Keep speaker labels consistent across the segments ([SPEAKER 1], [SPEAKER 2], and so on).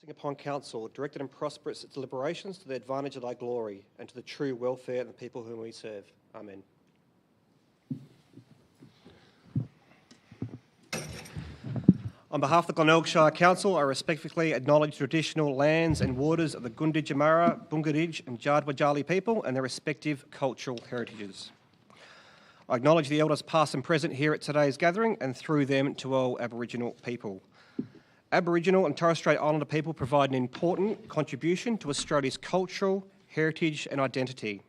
[SPEAKER 1] upon council, directed and prosperous its deliberations to the advantage of thy glory and to the true welfare of the people whom we serve. Amen. On behalf of the Glenelg Shire Council, I respectfully acknowledge the traditional lands and waters of the Gunditjmara, Bungadij and Jardwajali people and their respective cultural heritages. I acknowledge the elders past and present here at today's gathering and through them to all Aboriginal people. Aboriginal and Torres Strait Islander people provide an important contribution to Australia's cultural, heritage and identity.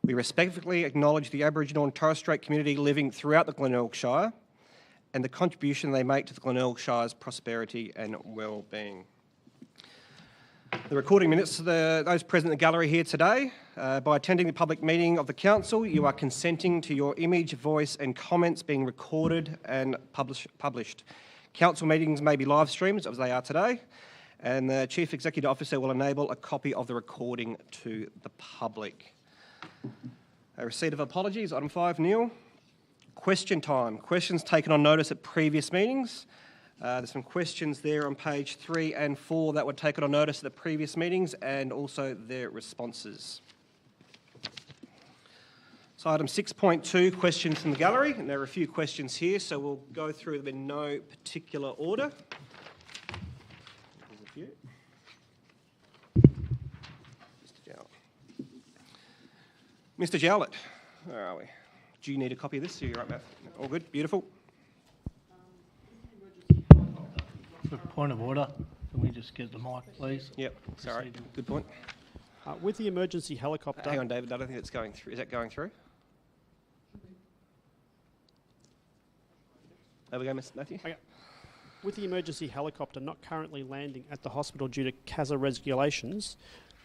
[SPEAKER 1] We respectfully acknowledge the Aboriginal and Torres Strait community living throughout the Glenelg Shire and the contribution they make to the Glenelg Shire's prosperity and well-being. The recording minutes to those present in the gallery here today. By attending the public meeting of the Council, you are consenting to your image, voice and comments being recorded and published. Council meetings may be live streamed, as they are today, and the Chief Executive Officer will enable a copy of the recording to the public. A receipt of apologies, item 5, Neil. Question time. Questions taken on notice at previous meetings. There's some questions there on page 3 and 4 that were taken on notice at the previous meetings and also their responses. So item 6.2, questions from the gallery, and there are a few questions here, so we'll go through them in no particular order. There's a few. Mr. Jowlett, where are we? Do you need a copy of this? Are you right, Matt? All good, beautiful.
[SPEAKER 2] For point of order, can we just get the mic, please?
[SPEAKER 1] Yep, sorry, good point.
[SPEAKER 3] With the emergency helicopter...
[SPEAKER 1] Hang on, David, I don't think it's going through. Is that going through? There we go, Mr. Matthew.
[SPEAKER 3] Okay. With the emergency helicopter not currently landing at the hospital due to CASA regulations,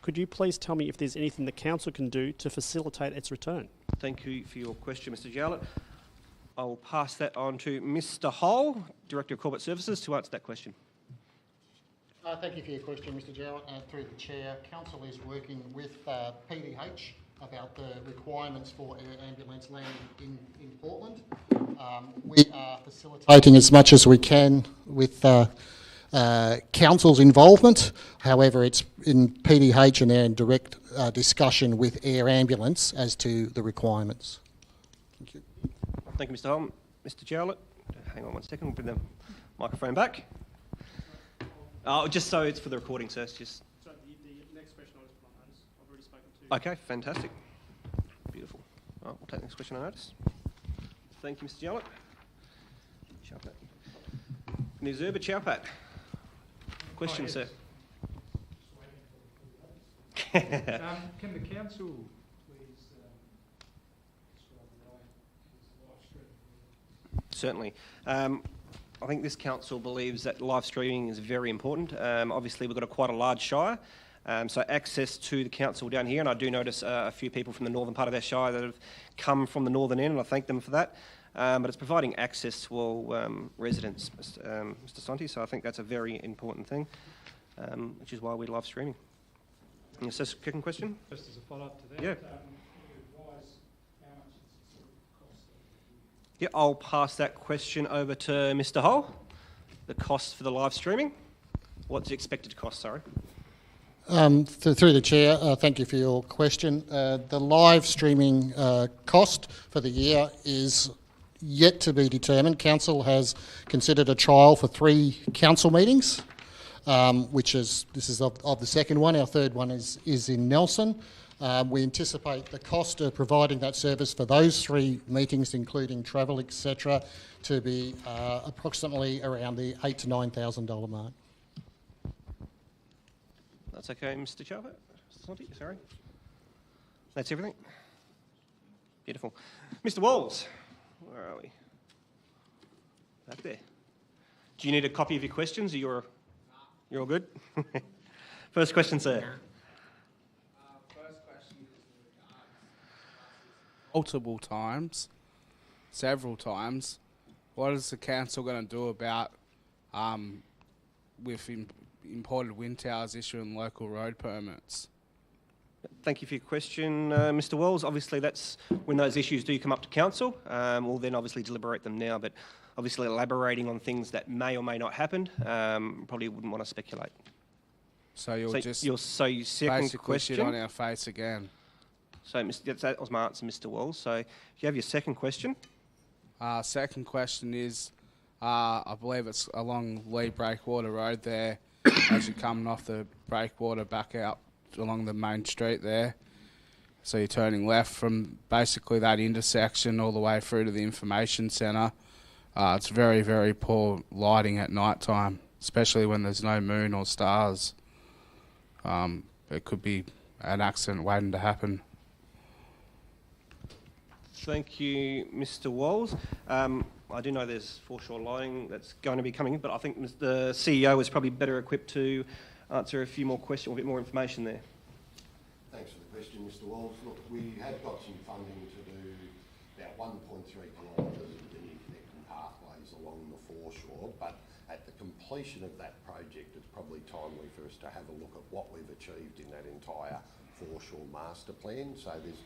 [SPEAKER 3] could you please tell me if there's anything the council can do to facilitate its return?
[SPEAKER 1] Thank you for your question, Mr. Jowlett. I will pass that on to Mr. Hull, Director of Corporate Services, to answer that question.
[SPEAKER 4] Thank you for your question, Mr. Jowlett. Through the Chair, Council is working with PDH about the requirements for air ambulance landing in Portland. We are facilitating as much as we can with Council's involvement. However, it's in PDH and they're in direct discussion with Air Ambulance as to the requirements. Thank you.
[SPEAKER 1] Thank you, Mr. Hull. Mr. Jowlett, hang on one second, we'll bring the microphone back. Just so it's for the recording, sir. Just...
[SPEAKER 3] So the next question I've already spoken to.
[SPEAKER 1] Okay, fantastic. Beautiful. All right, we'll take the next question on notice. Thank you, Mr. Jowlett. Chowpat. Nizurba Chowpat. Question, sir.
[SPEAKER 5] Can the council please describe the live stream?
[SPEAKER 1] Certainly. I think this council believes that live streaming is very important. Obviously, we've got quite a large shire, so access to the council down here, and I do notice a few people from the northern part of our shire that have come from the northern end, and I thank them for that. But it's providing access to all residents, Mr. Santi, so I think that's a very important thing, which is why we're live streaming. And your second question?
[SPEAKER 5] Just as a follow-up to that,
[SPEAKER 1] Yeah.
[SPEAKER 5] advise how much it's sort of cost.
[SPEAKER 1] Yeah, I'll pass that question over to Mr. Hull. The cost for the live streaming. What's the expected cost, sorry?
[SPEAKER 4] Through the Chair, thank you for your question. The live streaming cost for the year is yet to be determined. Council has considered a trial for 3 council meetings, this is of the second one. Our third one is in Nelson. We anticipate the cost of providing that service for those 3 meetings, including travel, etc., to be approximately around the $8,000 to $9,000 mark.
[SPEAKER 1] That's okay, Mr. Chowpat? Sorry. That's everything? Beautiful. Mr. Walls, where are we? Back there. Do you need a copy of your questions, or you're all good? First question, sir.
[SPEAKER 6] First question is in regards multiple times, several times. What is the council going to do about with imported wind towers issuing local road permits?
[SPEAKER 1] Thank you for your question, Mr. Wells. Obviously, that's when those issues do come up to council. We'll then obviously deliberate them now, but obviously elaborating on things that may or may not happen, probably wouldn't want to speculate.
[SPEAKER 6] So you'll just
[SPEAKER 1] your second
[SPEAKER 6] basically shit on
[SPEAKER 1] question.
[SPEAKER 6] our face again.
[SPEAKER 1] So that was my answer, Mr. Walls. So you have your second question.
[SPEAKER 6] Second question is, I believe it's along Lee Breakwater Road there, as you're coming off the Breakwater back out along the main street there. So you're turning left from basically that intersection all the way through to the information centre. It's very, very poor lighting at night time, especially when there's no moon or stars. It could be an accident waiting to happen.
[SPEAKER 1] Thank you, Mr. Walls. I do know there's foreshore lighting that's going to be coming in, but I think the CEO is probably better equipped to answer a few more questions, a bit more information there.
[SPEAKER 7] Thanks for the question, Mr. Walls. Look, we have got some funding to do about 1.3 kilometres of interconnecting pathways along the foreshore, but at the completion of that project, it's probably timely for us to have a look at what we've achieved in that entire foreshore master plan. So there's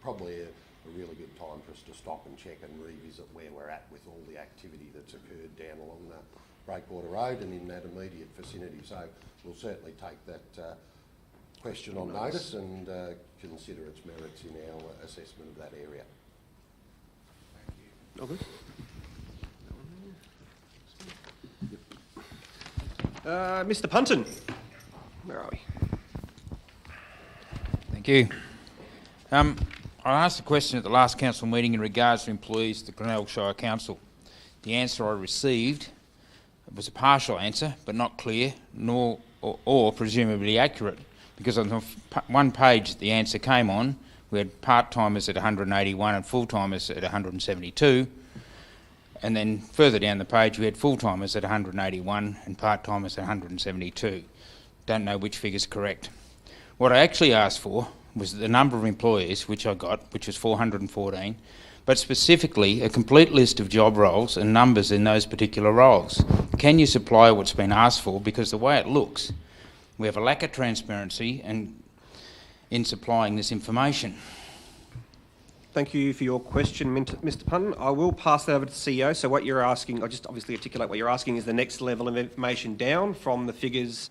[SPEAKER 7] probably a really good time for us to stop and check and revisit where we're at with all the activity that's occurred down along the Breakwater Road and in that immediate vicinity. So we'll certainly take that question on notice and consider its merits in our assessment of that area.
[SPEAKER 1] All good. Mr. Punton, where are we?
[SPEAKER 8] Thank you. I asked a question at the last council meeting in regards to employees at the Glenelg Shire Council. The answer I received was a partial answer, but not clear, nor or presumably accurate, because on the one page the answer came on, we had part-timers at 181 and full-timers at 172, and then further down the page we had full-timers at 181 and part-timers at 172. Don't know which figure's correct. What I actually asked for was the number of employees, which I got, which was 414, but specifically a complete list of job roles and numbers in those particular roles. Can you supply what's been asked for? Because the way it looks, we have a lack of transparency in supplying this information.
[SPEAKER 1] Thank you for your question, Mr. Punton. I will pass that over to the CEO. So what you're asking, I'll just obviously articulate what you're asking, is the next level of information down from the figures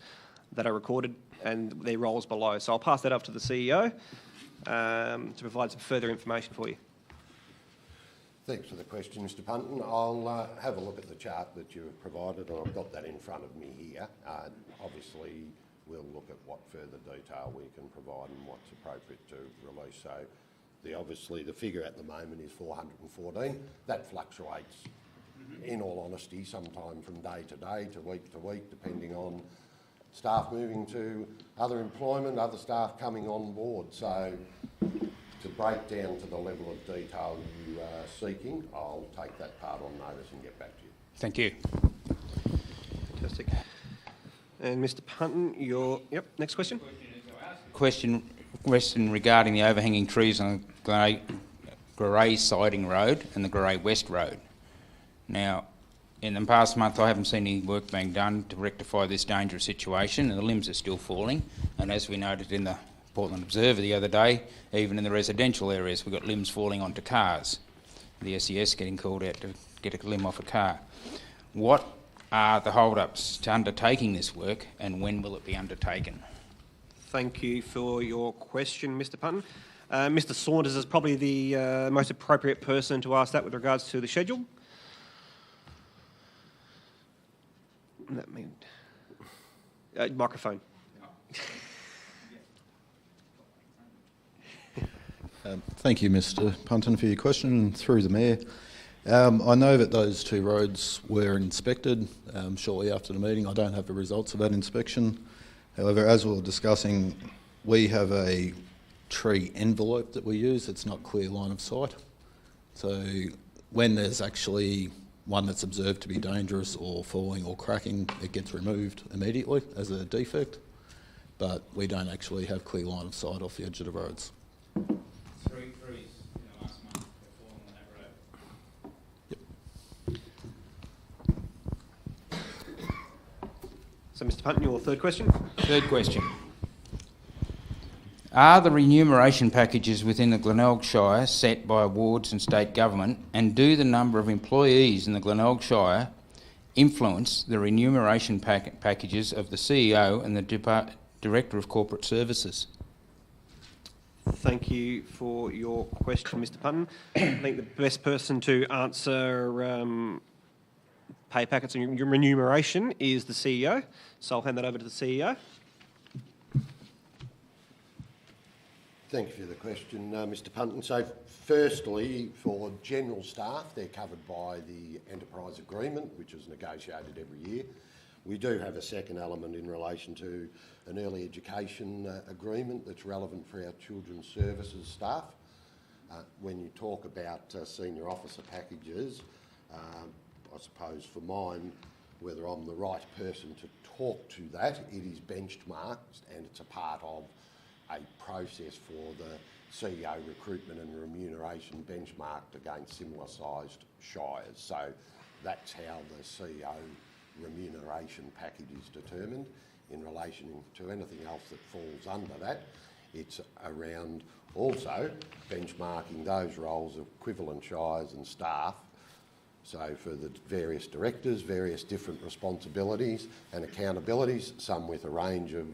[SPEAKER 1] that are recorded and their roles below. So I'll pass that up to the CEO to provide some further information for you.
[SPEAKER 7] Thanks for the question, Mr. Punton. I'll have a look at the chart that you've provided, and I've got that in front of me here. Obviously, we'll look at what further detail we can provide and what's appropriate to release. So, obviously, the figure at the moment is 414. That fluctuates, in all honesty, sometime from day to week, depending on staff moving to other employment, other staff coming on board. So to break down to the level of detail you are seeking, I'll take that part on notice and get back to you.
[SPEAKER 8] Thank you.
[SPEAKER 1] Fantastic. And Mr. Punton, next question.
[SPEAKER 8] Question regarding the overhanging trees on Grey Siding Road and the Grey West Road. Now, in the past month I haven't seen any work being done to rectify this dangerous situation, and the limbs are still falling, and as we noted in the Portland Observer the other day, even in the residential areas we've got limbs falling onto cars. The SES getting called out to get a limb off a car. What are the hold-ups to undertaking this work, and when will it be undertaken?
[SPEAKER 1] Thank you for your question, Mr. Punton. Mr. Saunders is probably the most appropriate person to ask that with regards to the schedule. That means microphone.
[SPEAKER 9] Thank you, Mr. Punton, for your question through the Mayor. I know that those two roads were inspected shortly after the meeting. I don't have the results of that inspection. However, as we were discussing, we have a tree envelope that we use. It's not clear line of sight. So when there's actually one that's observed to be dangerous or falling or cracking, it gets removed immediately as a defect. But we don't actually have clear line of sight off the edge of the roads.
[SPEAKER 8] 3 trees in the last month have fallen on that road.
[SPEAKER 1] So, Mr. Punton, your third question.
[SPEAKER 8] Third question. Are the remuneration packages within the Glenelg Shire set by awards and state government, and do the number of employees in the Glenelg Shire influence the remuneration packages of the CEO and the Director of Corporate Services.
[SPEAKER 1] Thank you for your question, Mr. Punton. I think the best person to answer pay packets and remuneration is the CEO. So I'll hand that over to the CEO.
[SPEAKER 7] Thank you for the question, Mr. Punton. So firstly, for general staff, they're covered by the enterprise agreement, which is negotiated every year. We do have a second element in relation to an early education agreement that's relevant for our children's services staff. When you talk about senior officer packages, I suppose for mine, whether I'm the right person to talk to that, it is benchmarked and it's a part of a process for the CEO recruitment and remuneration benchmarked against similar sized shires. So that's how the CEO remuneration package is determined. In relation to anything else that falls under that, it's around also benchmarking those roles of equivalent shires and staff. So for the various directors, various different responsibilities and accountabilities, some with a range of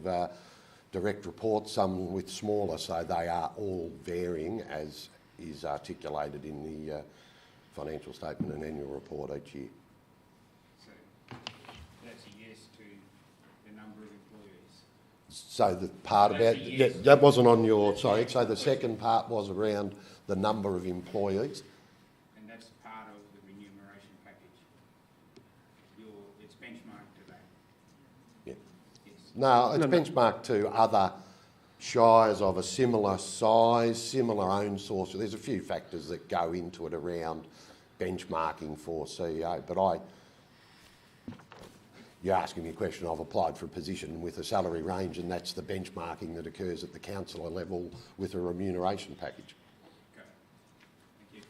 [SPEAKER 7] direct reports, some with smaller, so they are all varying as is articulated in the financial statement and annual report each year.
[SPEAKER 10] So that's a yes to the number of employees.
[SPEAKER 7] So the part about, that wasn't on your, sorry, so the second part was around the number of employees.
[SPEAKER 10] And that's part of the remuneration package. It's benchmarked to that.
[SPEAKER 7] Yeah. No, it's benchmarked to other shires of a similar size, similar own source. There's a few factors that go into it around benchmarking for CEO, but you're asking me a question. I've applied for a position with a salary range, and that's the benchmarking that occurs at the councillor level with a remuneration package.
[SPEAKER 10] Okay.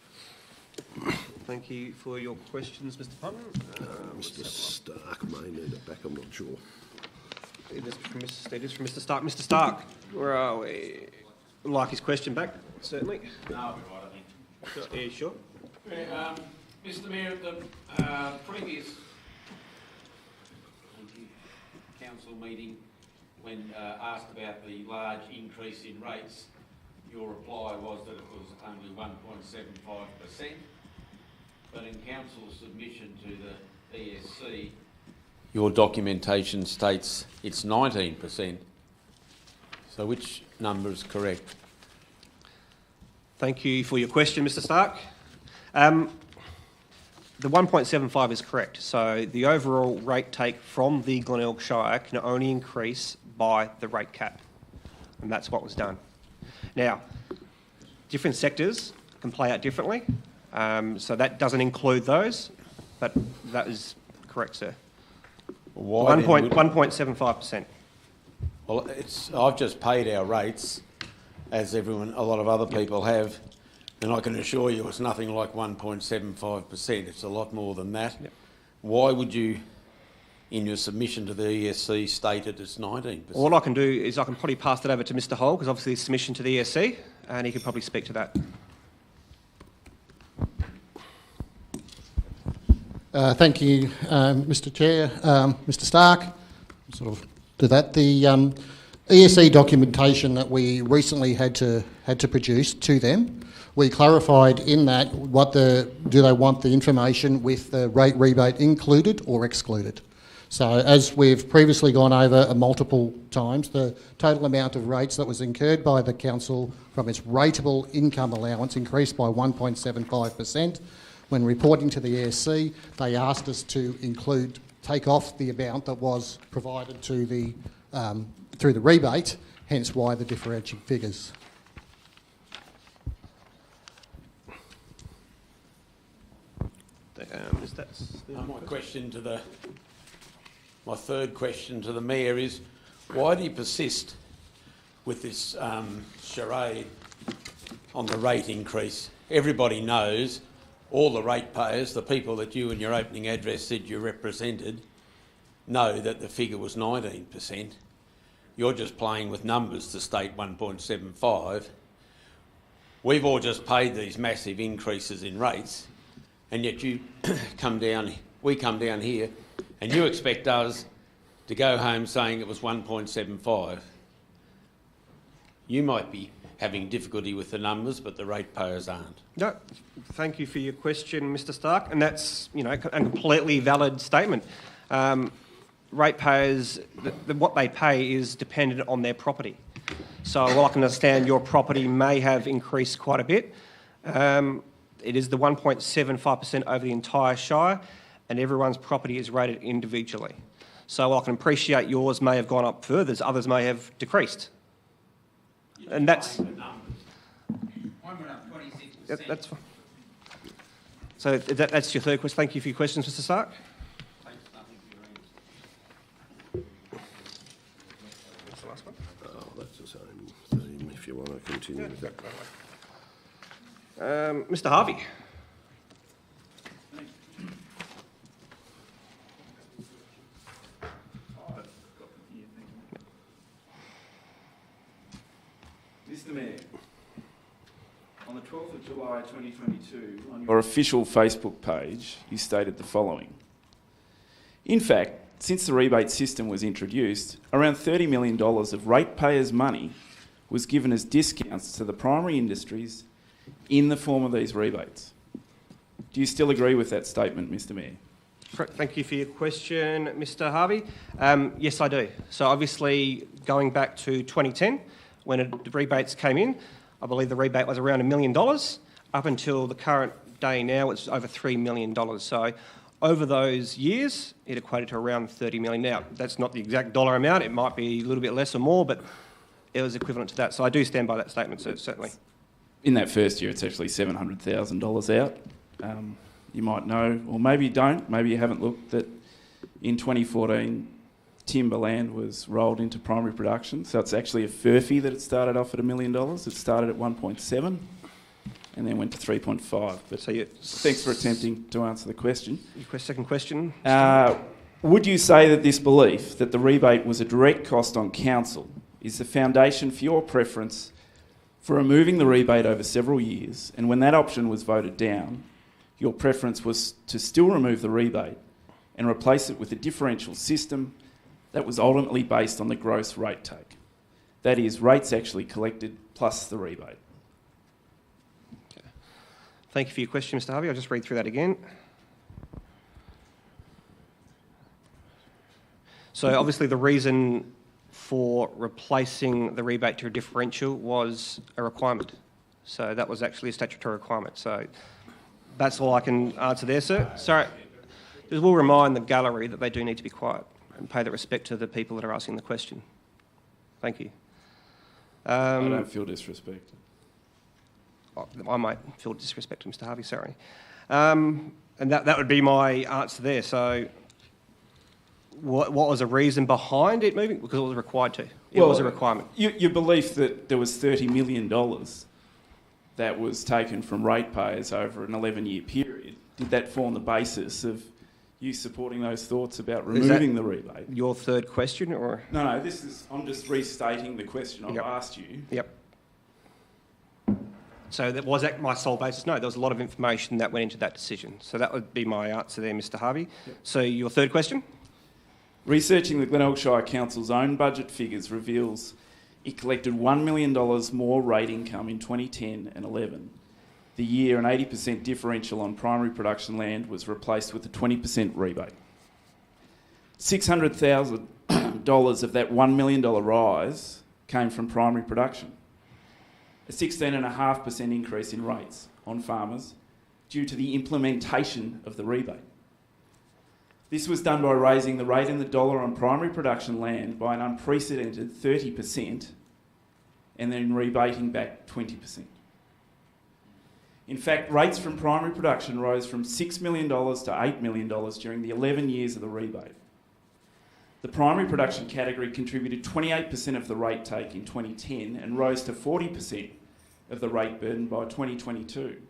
[SPEAKER 10] Thank you.
[SPEAKER 1] Thank you for your questions, Mr. Punton.
[SPEAKER 7] Mr. Stark may need it back, I'm not sure.
[SPEAKER 1] It is from Mr. Stark. Mr. Stark, where are we? Would like his question back, certainly.
[SPEAKER 11] No, I'll be right, I think.
[SPEAKER 1] Sure. Yeah, sure.
[SPEAKER 11] Mr. Mayor, at the previous council meeting, when asked about the large increase in rates, your reply was that it was only 1.75%. But in council's submission to the ESC, your documentation states it's 19%. So which number is correct?
[SPEAKER 1] Thank you for your question, Mr. Stark. The 1.75 is correct. So the overall rate take from the Glenelg Shire can only increase by the rate cap, and that's what was done. Now, different sectors can play out differently, so that doesn't include those, but that is correct, sir. 1.75%.
[SPEAKER 11] Well, I've just paid our rates, as a lot of other people have, and I can assure you it's nothing like 1.75%. It's a lot more than that.
[SPEAKER 1] Yep.
[SPEAKER 11] Why would you, in your submission to the ESC, state it as 19%?
[SPEAKER 1] All I can do is I can probably pass that over to Mr. Hall, because obviously it's submission to the ESC, and he could probably speak to that.
[SPEAKER 4] Thank you, Mr. Chair. Mr. Stark, sort of to that. The ESC documentation that we recently had to produce to them, we clarified in that do they want the information with the rate rebate included or excluded. So as we've previously gone over multiple times, the total amount of rates that was incurred by the council from its rateable income allowance increased by 1.75%. When reporting to the ESC, they asked us to take off the amount that was provided to the through the rebate, hence why the differential figures.
[SPEAKER 11] My third question to the Mayor is, why do you persist with this charade on the rate increase? Everybody knows, all the ratepayers, the people that you in your opening address said you represented, know that the figure was 19%. You're just playing with numbers to state 1.75. We've all just paid these massive increases in rates, and yet we come down here, and you expect us to go home saying it was 1.75. You might be having difficulty with the numbers, but the ratepayers aren't.
[SPEAKER 1] No, thank you for your question, Mr. Stark, and that's a completely valid statement. Ratepayers, what they pay is dependent on their property. So while I can understand your property may have increased quite a bit, it is the 1.75% over the entire Shire, and everyone's property is rated individually. So while I can appreciate yours may have gone up further, others may have decreased. And that's...
[SPEAKER 10] Mine went up 26%.
[SPEAKER 1] That's fine. So that's your third question. Thank you for your questions, Mr. Stark.
[SPEAKER 10] Thanks, nothing for your answer.
[SPEAKER 1] That's the last one.
[SPEAKER 7] Oh, that's the same theme if you want to continue with that.
[SPEAKER 1] Mr. Harvey.
[SPEAKER 12] Mr. Mayor, on the 12th of July 2022, on your official Facebook page, you stated the following. In fact, since the rebate system was introduced, around $30 million of ratepayers' money was given as discounts to the primary industries in the form of these rebates. Do you still agree with that statement, Mr. Mayor?
[SPEAKER 1] Thank you for your question, Mr. Harvey. Yes, I do. So obviously, going back to 2010, when the rebates came in, I believe the rebate was around $1 million. Up until the current day now, it's over $3 million. So over those years, it equated to around $30 million. Now, that's not the exact dollar amount. It might be a little bit less or more, but it was equivalent to that. So I do stand by that statement, certainly.
[SPEAKER 12] In that first year, it's actually $700,000 out. You might know, or maybe you don't, maybe you haven't looked, that in 2014, timberland was rolled into primary production. So it's actually a furphy that it started off at $1 million. It started at 1.7 and then went to 3.5. But
[SPEAKER 1] so
[SPEAKER 12] thanks for attempting to answer the question.
[SPEAKER 1] Your second question.
[SPEAKER 12] Would you say that this belief that the rebate was a direct cost on council is the foundation for your preference for removing the rebate over several years, and when that option was voted down, your preference was to still remove the rebate and replace it with a differential system that was ultimately based on the gross rate take? That is, rates actually collected plus the rebate.
[SPEAKER 1] Okay. Thank you for your question, Mr. Harvey. I'll just read through that again. So obviously the reason for replacing the rebate to a differential was a requirement. So that was actually a statutory requirement. So that's all I can answer there, sir. Sorry. Just will remind the gallery that they do need to be quiet and pay the respect to the people that are asking the question. Thank you.
[SPEAKER 12] I don't feel disrespected.
[SPEAKER 1] I might feel disrespect to Mr. Harvey, sorry. And that would be my answer there. So what was the reason behind it moving? Because it was required to. It was a requirement.
[SPEAKER 12] Your belief that there was $30 million that was taken from ratepayers over an 11-year period, did that form the basis of you supporting those thoughts about removing the rebate?
[SPEAKER 1] Your third question, or?
[SPEAKER 12] No, I'm just restating the question I've asked you.
[SPEAKER 1] Yep. So was that my sole basis? No, there was a lot of information that went into that decision. So that would be my answer there, Mr. Harvey. Yep. So your third question?
[SPEAKER 12] Researching the Glenelg Shire Council's own budget figures reveals it collected $1 million more rate income in 2010 and 11. The year an 80% differential on primary production land was replaced with a 20% rebate. $600,000 of that $1 million rise came from primary production. A 16.5% increase in rates on farmers due to the implementation of the rebate. This was done by raising the rate in the dollar on primary production land by an unprecedented 30% and then rebating back 20%. In fact, rates from primary production rose from $6 million to $8 million during the 11 years of the rebate. The primary production category contributed 28% of the rate take in 2010 and rose to 40% of the rate burden by 2022.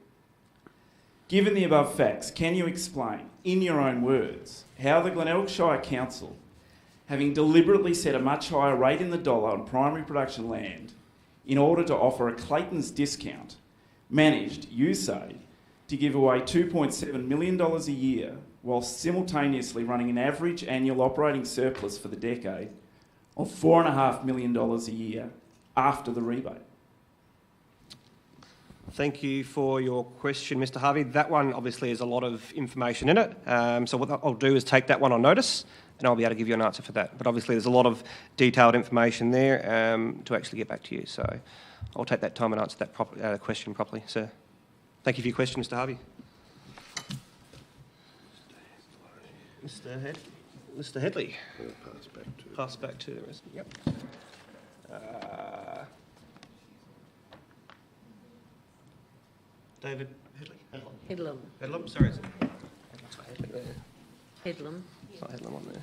[SPEAKER 12] Given the above facts, can you explain, in your own words, how the Glenelg Shire Council, having deliberately set a much higher rate in the dollar on primary production land in order to offer a Clayton's discount, managed, you say, to give away $2.7 million a year while simultaneously running an average annual operating surplus for the decade of $4.5 million a year after the rebate?
[SPEAKER 1] Thank you for your question, Mr Harvey. That one obviously has a lot of information in it. So what I'll do is take that one on notice and I'll be able to give you an answer for that. But obviously there's a lot of detailed information there to actually get back to you. So I'll take that time and answer that question properly, sir. Thank you for your question, Mr Harvey. Mr Headley. Pass back to the rest. Yep. David Headley?
[SPEAKER 13] Headlam.
[SPEAKER 1] Headlam, sorry. It's not Headley there.
[SPEAKER 13] Headlam.
[SPEAKER 1] It's not Headlam on there.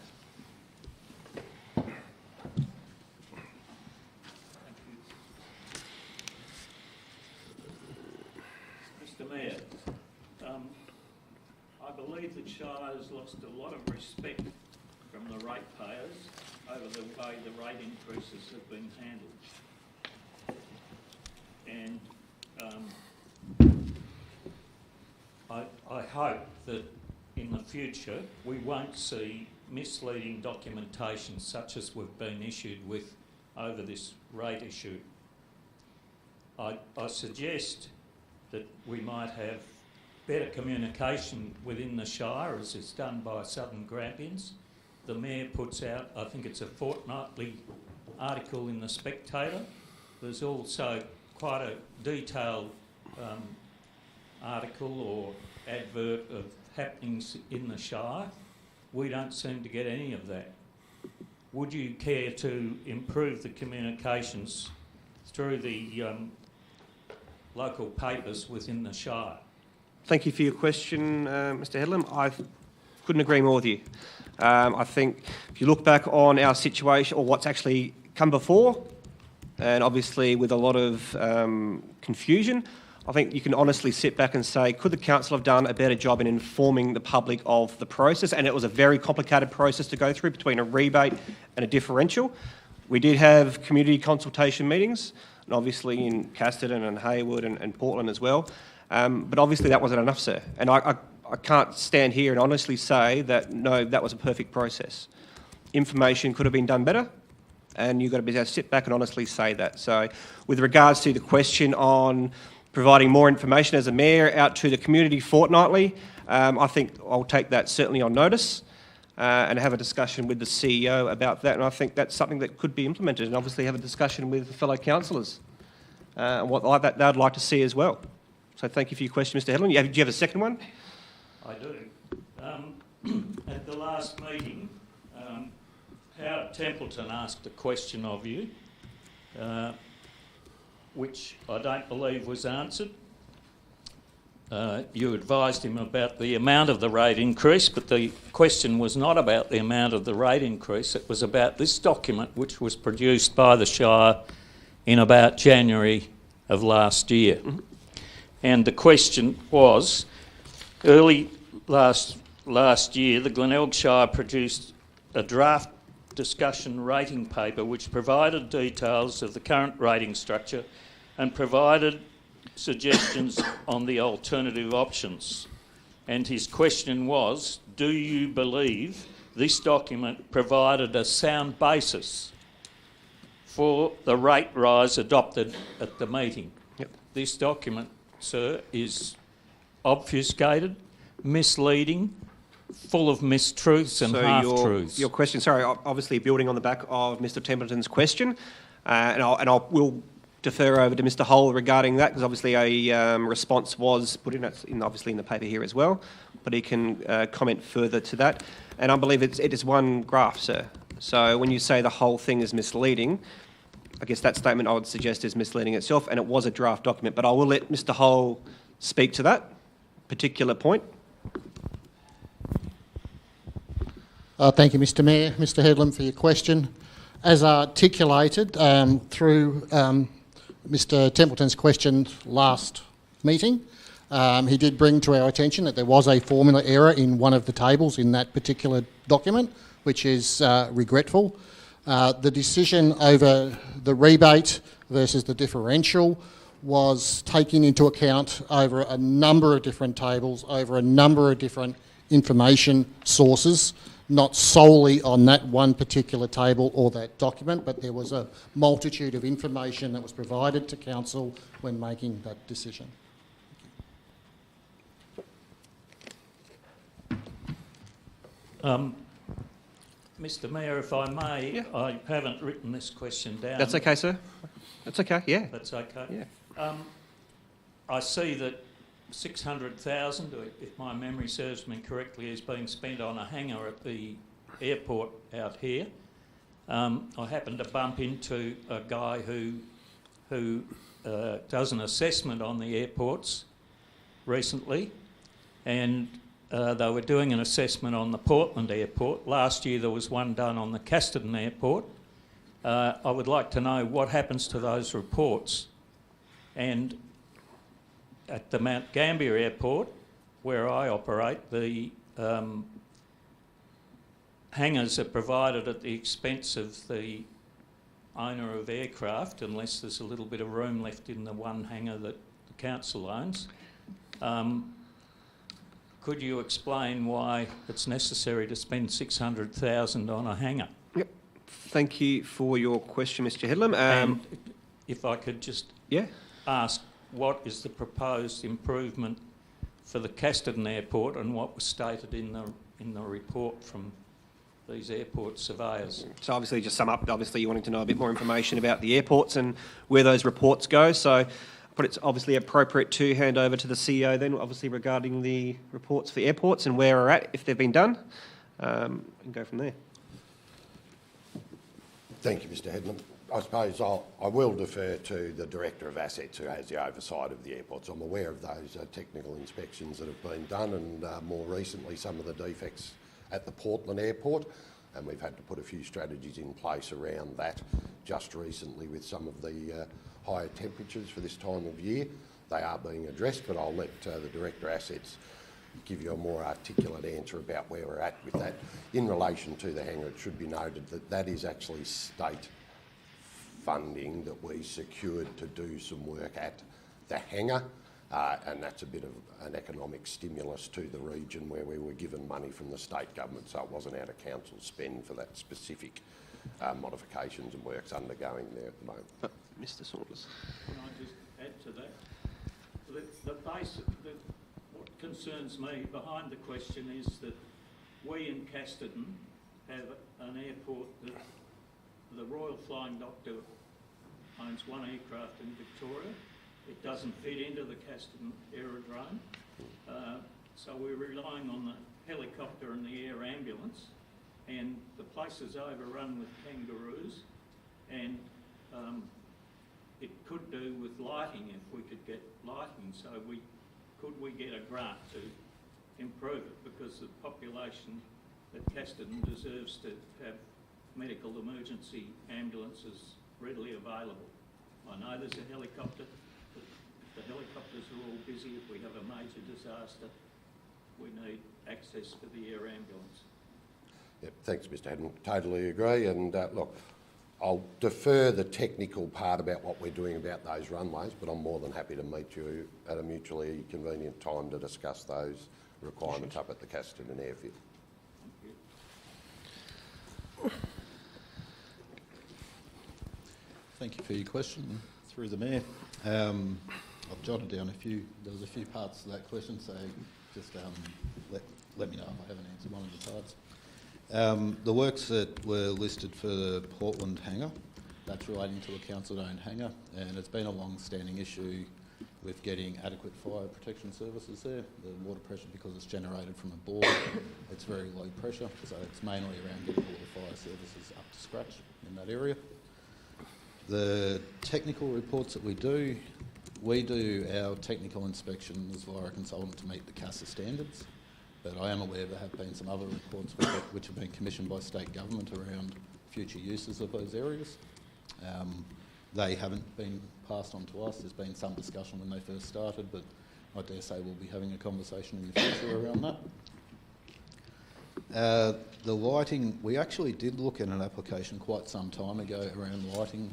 [SPEAKER 14] Mr Mayor, I believe that Shire has lost a lot of respect from the ratepayers over the way the rate increases have been handled. And I hope that in the future we won't see misleading documentation such as we've been issued with over this rate issue. I suggest that we might have better communication within the Shire as is done by Southern Grampians. The Mayor puts out, I think it's a fortnightly article in The Spectator. There's also quite a detailed article or advert of happenings in the Shire. We don't seem to get any of that. Would you care to improve the communications through the local papers within the Shire?
[SPEAKER 1] Thank you for your question, Mr Headlam. I couldn't agree more with you. I think if you look back on our situation or what's actually come before, and obviously with a lot of confusion, I think you can honestly sit back and say, could the council have done a better job in informing the public of the process? And it was a very complicated process to go through between a rebate and a differential. We did have community consultation meetings, and obviously in Casterton and Hayward and Portland as well. But obviously that wasn't enough, sir. And I can't stand here and honestly say that, no, that was a perfect process. Information could have been done better, and you've got to be able to sit back and honestly say that. So with regards to the question on providing more information as a mayor out to the community fortnightly, I think I'll take that certainly on notice and have a discussion with the CEO about that. And I think that's something that could be implemented, and obviously have a discussion with fellow councillors and what they'd like to see as well. So thank you for your question, Mr Headland. Do you have a second one?
[SPEAKER 14] I do. At the last meeting, Howard Templeton asked a question of you, which I don't believe was answered. You advised him about the amount of the rate increase, but the question was not about the amount of the rate increase. It was about this document, which was produced by the Shire in about January of last year. Mm-hmm. And the question was, early last year, the Glenelg Shire produced a draft discussion rating paper which provided details of the current rating structure and provided suggestions on the alternative options. And his question was, do you believe this document provided a sound basis for the rate rise adopted at the meeting?
[SPEAKER 1] Yep.
[SPEAKER 14] This document, sir, is obfuscated, misleading, full of mistruths and half-truths.
[SPEAKER 1] Your question, sorry, obviously building on the back of Mr Templeton's question, and we'll defer over to Mr Hull regarding that, because obviously a response was put in, obviously in the paper here as well, but he can comment further to that. And I believe it is one graph, sir. So when you say the whole thing is misleading, I guess that statement I would suggest is misleading itself, and it was a draft document. But I will let Mr Hull speak to that particular point.
[SPEAKER 4] Thank you, Mr Mayor. Mr Headlam, for your question. As articulated through Mr Templeton's question last meeting, he did bring to our attention that there was a formula error in one of the tables in that particular document, which is regretful. The decision over the rebate versus the differential was taken into account over a number of different tables, over a number of different information sources not solely on that one particular table or that document, but there was a multitude of information that was provided to council when making that decision.
[SPEAKER 14] Mr Mayor, if I may,
[SPEAKER 1] Yeah.
[SPEAKER 14] I haven't written this question down.
[SPEAKER 1] That's okay, sir. That's okay, yeah.
[SPEAKER 14] That's okay.
[SPEAKER 1] Yeah.
[SPEAKER 14] I see that 600,000, if my memory serves me correctly, is being spent on a hangar at the airport out here. I happened to bump into a guy who does an assessment on the airports recently, and they were doing an assessment on the Portland airport. Last year there was one done on the Casterton airport. I would like to know what happens to those reports. And at the Mount Gambier airport, where I operate, the hangars are provided at the expense of the owner of aircraft, unless there's a little bit of room left in the one hangar that the council owns. Could you explain why it's necessary to spend 600,000 on a hangar?
[SPEAKER 1] Yep. Thank you for your question, Mr Headlam.
[SPEAKER 14] And if I could just ask, what is the proposed improvement for the Casterton airport and what was stated in the report from these airport surveyors?
[SPEAKER 1] So obviously, just sum up, obviously you wanting to know a bit more information about the airports and where those reports go. So, but it's obviously appropriate to hand over to the CEO then, obviously regarding the reports for airports and where we're at, if they've been done, and go from there.
[SPEAKER 7] Thank you, Mr Headlam. I suppose I will defer to the Director of Assets who has the oversight of the airports. I'm aware of those technical inspections that have been done and more recently some of the defects at the Portland airport, and we've had to put a few strategies in place around that just recently with some of the higher temperatures for this time of year. They are being addressed, but I'll let the Director of Assets give you a more articulate answer about where we're at with that. In relation to the hangar, it should be noted that that is actually state funding that we secured to do some work at the hangar, and that's a bit of an economic stimulus to the region where we were given money from the state government, so it wasn't out of council spend for that specific modifications and works undergoing there at the moment.
[SPEAKER 1] Mr Saunders.
[SPEAKER 14] Can I just add to that? What concerns me behind the question is that we in Casterton have an airport that the Royal Flying Doctor owns one aircraft in Victoria. It doesn't fit into the Casterton aerodrome, so we're relying on the helicopter and the air ambulance, and the place is overrun with kangaroos, and it could do with lighting if we could get lighting, so could we get a grant to improve it, because the population at Casterton deserves to have medical emergency ambulances readily available. I know there's a helicopter, but the helicopters are all busy. If we have a major disaster, we need access for the air ambulance.
[SPEAKER 7] Yep, thanks, Mr Haddon. Totally agree. And look, I'll defer the technical part about what we're doing about those runways, but I'm more than happy to meet you at a mutually convenient time to discuss those requirements up at the Casterton airfield.
[SPEAKER 9] Thank you for your question. Through the Mayor, I've jotted down there was a few parts to that question, so just let me know if I haven't answered one of the parts. The works that were listed for the Portland hangar, that's relating to a council-owned hangar, and it's been a long-standing issue with getting adequate fire protection services there. The water pressure, because it's generated from a bore, it's very low pressure, so it's mainly around getting all the fire services up to scratch in that area. The technical reports that we do our technical inspections via a consultant to meet the CASA standards, but I am aware there have been some other reports which have been commissioned by state government around future uses of those areas. They haven't been passed on to us. There's been some discussion when they first started, but I dare say we'll be having a conversation in the future around that. The lighting, we actually did look at an application quite some time ago around lighting,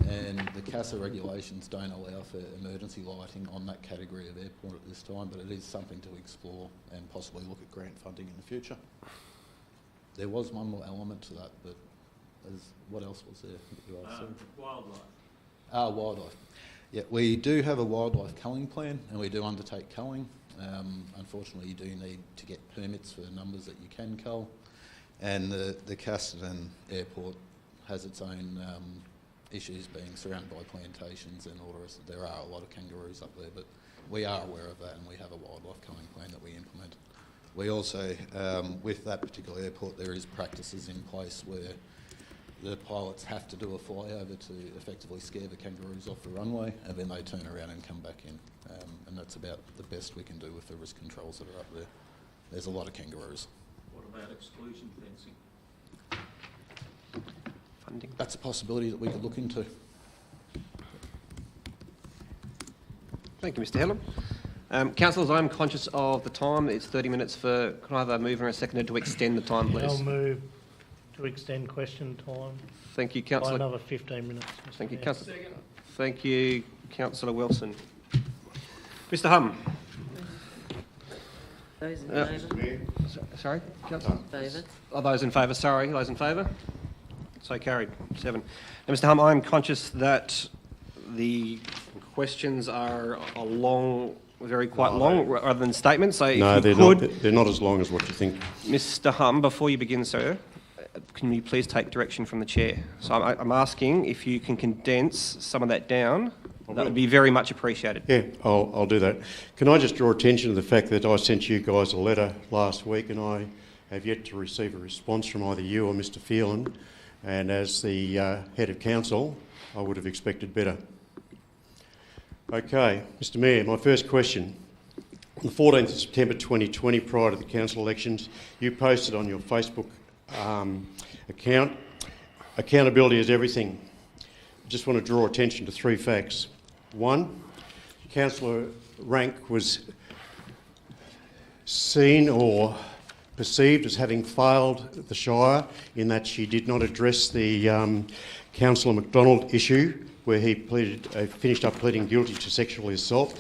[SPEAKER 9] and the CASA regulations don't allow for emergency lighting on that category of airport at this time, but it is something to explore and possibly look at grant funding in the future. There was one more element to that, but what else was there?
[SPEAKER 14] Wildlife.
[SPEAKER 9] Wildlife. Yeah, we do have a wildlife culling plan, and we do undertake culling. Unfortunately, you do need to get permits for the numbers that you can cull, and the Casterton Airport has its own issues being surrounded by plantations and all the rest. There are a lot of kangaroos up there, but we are aware of that, and we have a wildlife culling plan that we implement. We also, with that particular airport, there is practices in place where the pilots have to do a flyover to effectively scare the kangaroos off the runway, and then they turn around and come back in. And that's about the best we can do with the risk controls that are up there. There's a lot of kangaroos.
[SPEAKER 14] What about exclusion fencing?
[SPEAKER 1] Funding.
[SPEAKER 9] That's a possibility that we could look into.
[SPEAKER 1] Thank you, Mr. Hedlum. Councillors, I'm conscious of the time. It's 30 minutes for, can I have a mover and a seconder to extend the time, please?
[SPEAKER 2] I'll move to extend question time
[SPEAKER 1] Thank you,
[SPEAKER 2] by
[SPEAKER 1] Councillor.
[SPEAKER 2] another 15 minutes. Mr.
[SPEAKER 1] Thank you,
[SPEAKER 2] Mayor.
[SPEAKER 1] Councillor. Thank you, Councillor Wilson. Mr. Hum.
[SPEAKER 13] Those in favour?
[SPEAKER 1] Sorry, Councillor?
[SPEAKER 13] Favour.
[SPEAKER 1] Oh, those in favour, sorry. Those in favour? So carried, 7. Now, Mr. Hum, I'm conscious that the questions are long, quite long, rather than statements. So if you could,
[SPEAKER 15] they're not as long as what you think.
[SPEAKER 1] Mr. Hum, before you begin, sir, can you please take direction from the chair? So I'm asking if you can condense some of that down. That would be very much appreciated.
[SPEAKER 15] Yeah, I'll do that. Can I just draw attention to the fact that I sent you guys a letter last week and I have yet to receive a response from either you or Mr. Phelan, and as the head of council, I would have expected better. Okay, Mr. Mayor, my first question. On the 14th of September 2020, prior to the council elections, you posted on your Facebook account, "Accountability is everything." I just want to draw attention to 3 facts. 1, Councillor Rank was seen or perceived as having failed the Shire in that she did not address the Councillor McDonald issue, where he finished up pleading guilty to sexual assault.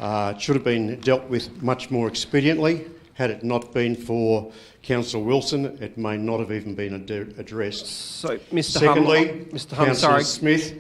[SPEAKER 15] It should have been dealt with much more expediently. Had it not been for Councillor Wilson, it may not have even been addressed.
[SPEAKER 1] So, Mr.
[SPEAKER 15] Secondly,
[SPEAKER 1] Hum, Mr. Hum,
[SPEAKER 15] Councillor
[SPEAKER 1] sorry.
[SPEAKER 15] Smith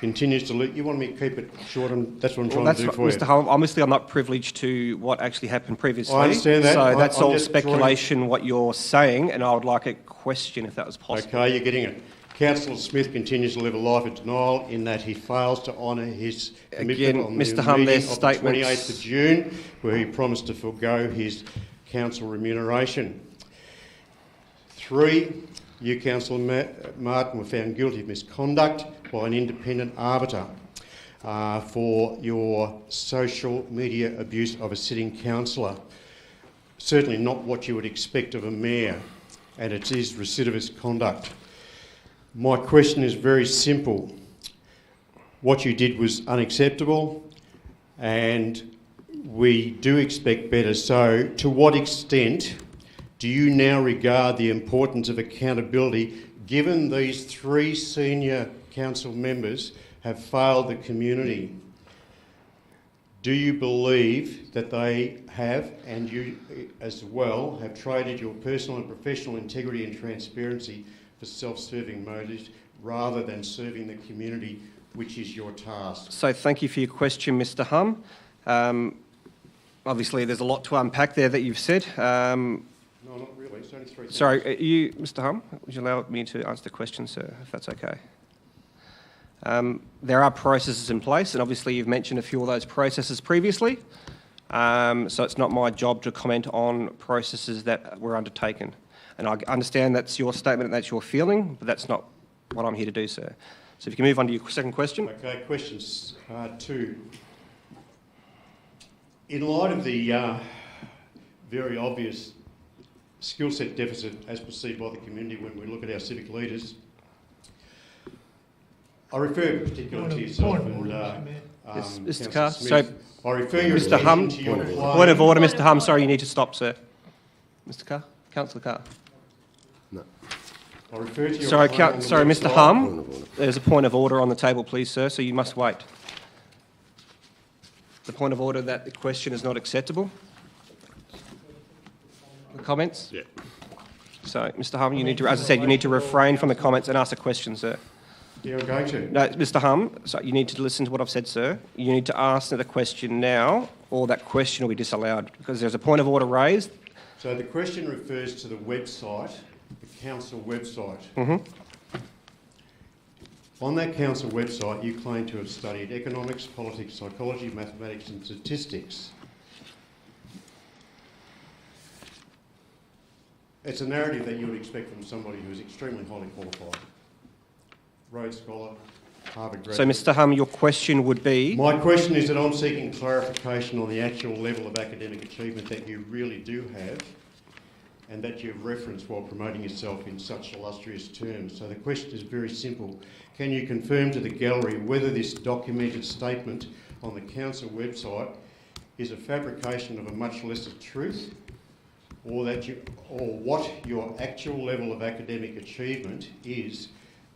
[SPEAKER 15] continues to... You want me to keep it short, and that's what I'm trying to do for you.
[SPEAKER 1] Mr. Hum, obviously I'm not privileged to what actually happened previously.
[SPEAKER 15] I understand that.
[SPEAKER 1] So that's
[SPEAKER 15] I'm
[SPEAKER 1] all
[SPEAKER 15] just
[SPEAKER 1] speculation, what you're saying, and I would like a question if that was possible.
[SPEAKER 15] Okay, you're getting it. Councillor Smith continues to live a life of denial in that he fails to honour his commitment
[SPEAKER 1] Again,
[SPEAKER 15] on
[SPEAKER 1] Mr.
[SPEAKER 15] the
[SPEAKER 1] Hum,
[SPEAKER 15] meeting
[SPEAKER 1] there's
[SPEAKER 15] of the
[SPEAKER 1] statements.
[SPEAKER 15] 28th of June, where he promised to forgo his council remuneration. 3, you, Councillor Martin, were found guilty of misconduct by an independent arbiter for your social media abuse of a sitting councillor. Certainly not what you would expect of a mayor, and it is recidivist conduct. My question is very simple. What you did was unacceptable, and we do expect better. So, to what extent do you now regard the importance of accountability, given these 3 senior council members have failed the community? Do you believe that they have, and you as well, have traded your personal and professional integrity and transparency for self-serving motives rather than serving the community, which is your task?
[SPEAKER 1] So thank you for your question, Mr. Hum. Obviously there's a lot to unpack there that you've said.
[SPEAKER 15] No, not really. It's only 3 things.
[SPEAKER 1] Sorry, you, Mr. Hum, would you allow me to answer the question, sir, if that's okay? There are processes in place, and obviously you've mentioned a few of those processes previously, so it's not my job to comment on processes that were undertaken. And I understand that's your statement and that's your feeling, but that's not what I'm here to do, sir. So if you can move on to your second question.
[SPEAKER 15] Okay, questions 2. In light of the very obvious skill set deficit as perceived by the community when we look at our civic leaders, I refer particularly to yourself and
[SPEAKER 1] Mr. Carr,
[SPEAKER 15] Smith.
[SPEAKER 1] so
[SPEAKER 15] I refer your
[SPEAKER 1] Mr. Hum,
[SPEAKER 15] attention to your
[SPEAKER 1] point of order, Mr. Hum. Sorry, you need to stop, sir. Mr. Carr, Councillor Carr.
[SPEAKER 7] No.
[SPEAKER 15] I refer to your
[SPEAKER 1] Sorry,
[SPEAKER 15] claim on the
[SPEAKER 1] sorry, Mr.
[SPEAKER 15] website.
[SPEAKER 1] Hum. There's a point of order on the table, please, sir. So you must wait. The point of order that the question is not acceptable. The comments.
[SPEAKER 15] Yeah.
[SPEAKER 1] So, Mr Hum, you need to, as I said, you need to refrain from the comments and ask a question, sir.
[SPEAKER 15] Yeah, I'm going to.
[SPEAKER 1] No, Mr Hum, so you need to listen to what I've said, sir. You need to ask the question now, or that question will be disallowed, because there's a point of order raised.
[SPEAKER 15] So the question refers to the website, the council website.
[SPEAKER 1] Mm-hmm.
[SPEAKER 15] On that council website, you claim to have studied economics, politics, psychology, mathematics and statistics. It's a narrative that you would expect from somebody who is extremely highly qualified. Rhodes Scholar, Harvard graduate.
[SPEAKER 1] So, Mr Hum, your question would be?
[SPEAKER 15] My question is that I'm seeking clarification on the actual level of academic achievement that you really do have and that you've referenced while promoting yourself in such illustrious terms. So the question is very simple. Can you confirm to the gallery whether this documented statement on the council website is a fabrication of a much lesser truth, or what your actual level of academic achievement is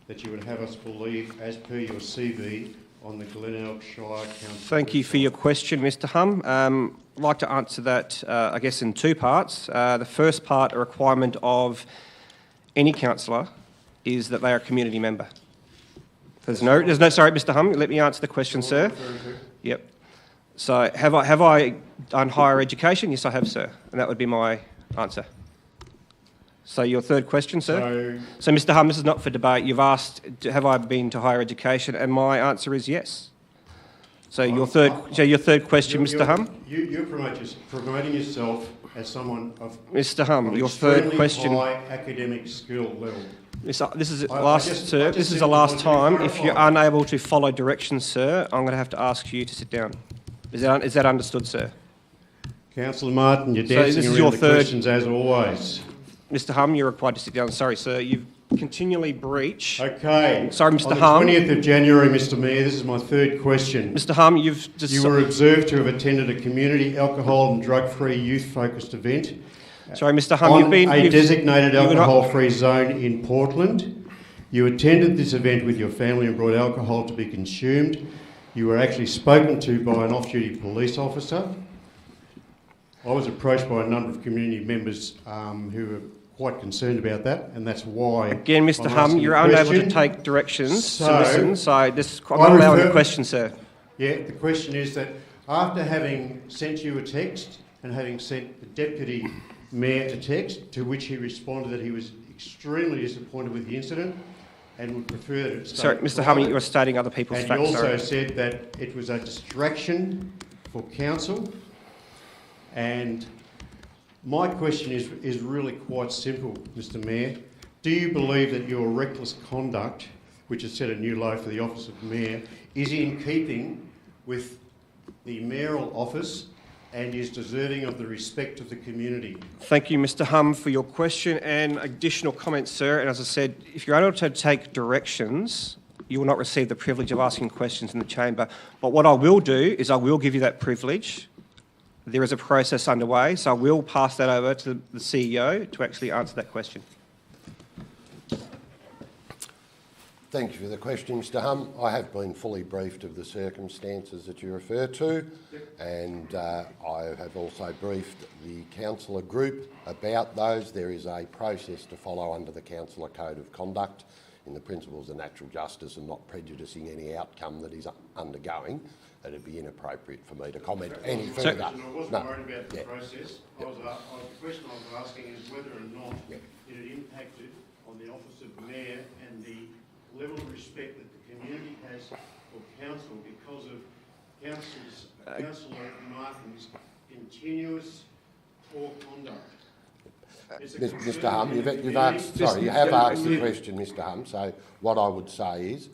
[SPEAKER 15] that you would have us believe as per your CV on the Glenelg Shire Council?
[SPEAKER 1] Thank you for your question, Mr Hum. I'd like to answer that, I guess, in two parts. The first part, a requirement of any councillor, is that they are a community member. There's no, sorry, Mr Hum, let me answer the question, sir. Yep. So, have I done higher education? Yes, I have, sir. And that would be my answer. So your third question, sir? So Mr Hum, this is not for debate. You've asked, have I been to higher education? And my answer is yes. So your third question, Mr Hum?
[SPEAKER 15] You're promoting yourself as someone of
[SPEAKER 1] Mr Hum, your third question.
[SPEAKER 15] High academic skill level.
[SPEAKER 1] This is the last time. If you're unable to follow directions, sir, I'm going to have to ask you to sit down. Is that understood, sir?
[SPEAKER 15] Councillor Martin, you're dancing around the questions as always.
[SPEAKER 1] Mr Hum, you're required to sit down. Sorry, sir. You've continually breached.
[SPEAKER 15] Okay.
[SPEAKER 1] Sorry, Mr Hum.
[SPEAKER 15] On the 20th of January, Mr Mayor, this is my third question.
[SPEAKER 1] Mr Hum, you've just...
[SPEAKER 15] You were observed to have attended a community alcohol and drug-free youth-focused event.
[SPEAKER 1] Sorry, Mr Hum, you've been...
[SPEAKER 15] a designated alcohol-free zone in Portland. You attended this event with your family and brought alcohol to be consumed. You were actually spoken to by an off-duty police officer. I was approached by a number of community members who were quite concerned about that, and that's why...
[SPEAKER 1] Again, Mr Hum, you're unable to take directions to listen, so I'm not allowing the question, sir.
[SPEAKER 15] Yeah, the question is that after having sent you a text and having sent the Deputy Mayor a text, to which he responded that he was extremely disappointed with the incident and would prefer that it stay
[SPEAKER 1] Sorry, Mr Hum, you're stating other people's facts.
[SPEAKER 15] And he also said that it was a distraction for council. And my question is really quite simple, Mr Mayor. Do you believe that your reckless conduct, which has set a new low for the office of Mayor, is in keeping with the mayoral office and is deserving of the respect of the community?
[SPEAKER 1] Thank you, Mr Hum, for your question and additional comments, sir. And as I said, if you're unable to take directions, you will not receive the privilege of asking questions in the chamber. But what I will do is I will give you that privilege. There is a process underway, so I will pass that over to the CEO to actually answer that question.
[SPEAKER 7] Thank you for the question, Mr Hum. I have been fully briefed of the circumstances that you refer to, and I have also briefed the councillor group about those. There is a process to follow under the councillor code of conduct in the principles of natural justice and not prejudicing any outcome that is undergoing. It'd be inappropriate for me to comment any further.
[SPEAKER 15] I wasn't worried about the process. The question I was asking is whether or not it had impacted on the office of Mayor and the level of respect that the community has for council because of Councillor Martin's continuous poor conduct.
[SPEAKER 7] Mr Hum, you have asked the question, Mr Hum, so what I would say is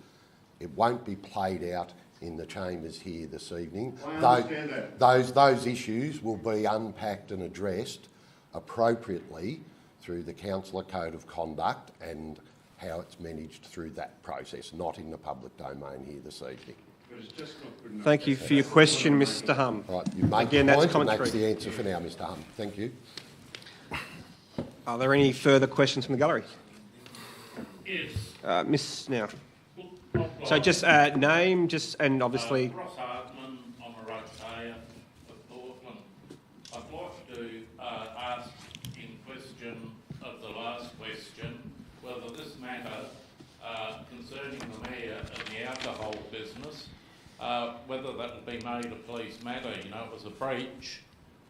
[SPEAKER 7] it won't be played out in the chambers here this evening.
[SPEAKER 15] I understand that.
[SPEAKER 7] Those issues will be unpacked and addressed appropriately through the councillor code of conduct and how it's managed through that process, not in the public domain here this evening.
[SPEAKER 15] But it's just not good enough.
[SPEAKER 1] Thank you for your question, Mr Hum.
[SPEAKER 7] Right, you make the point, and that's the answer for now, Mr Hum. Thank you.
[SPEAKER 1] Are there any further questions from the gallery?
[SPEAKER 16] Yes.
[SPEAKER 1] Miss now. So just name, and obviously...
[SPEAKER 16] Ross Hartman, I'm a ratepayer of Portland. I'd like to ask in question of the last whether that will be made a police matter. You know, it was a breach,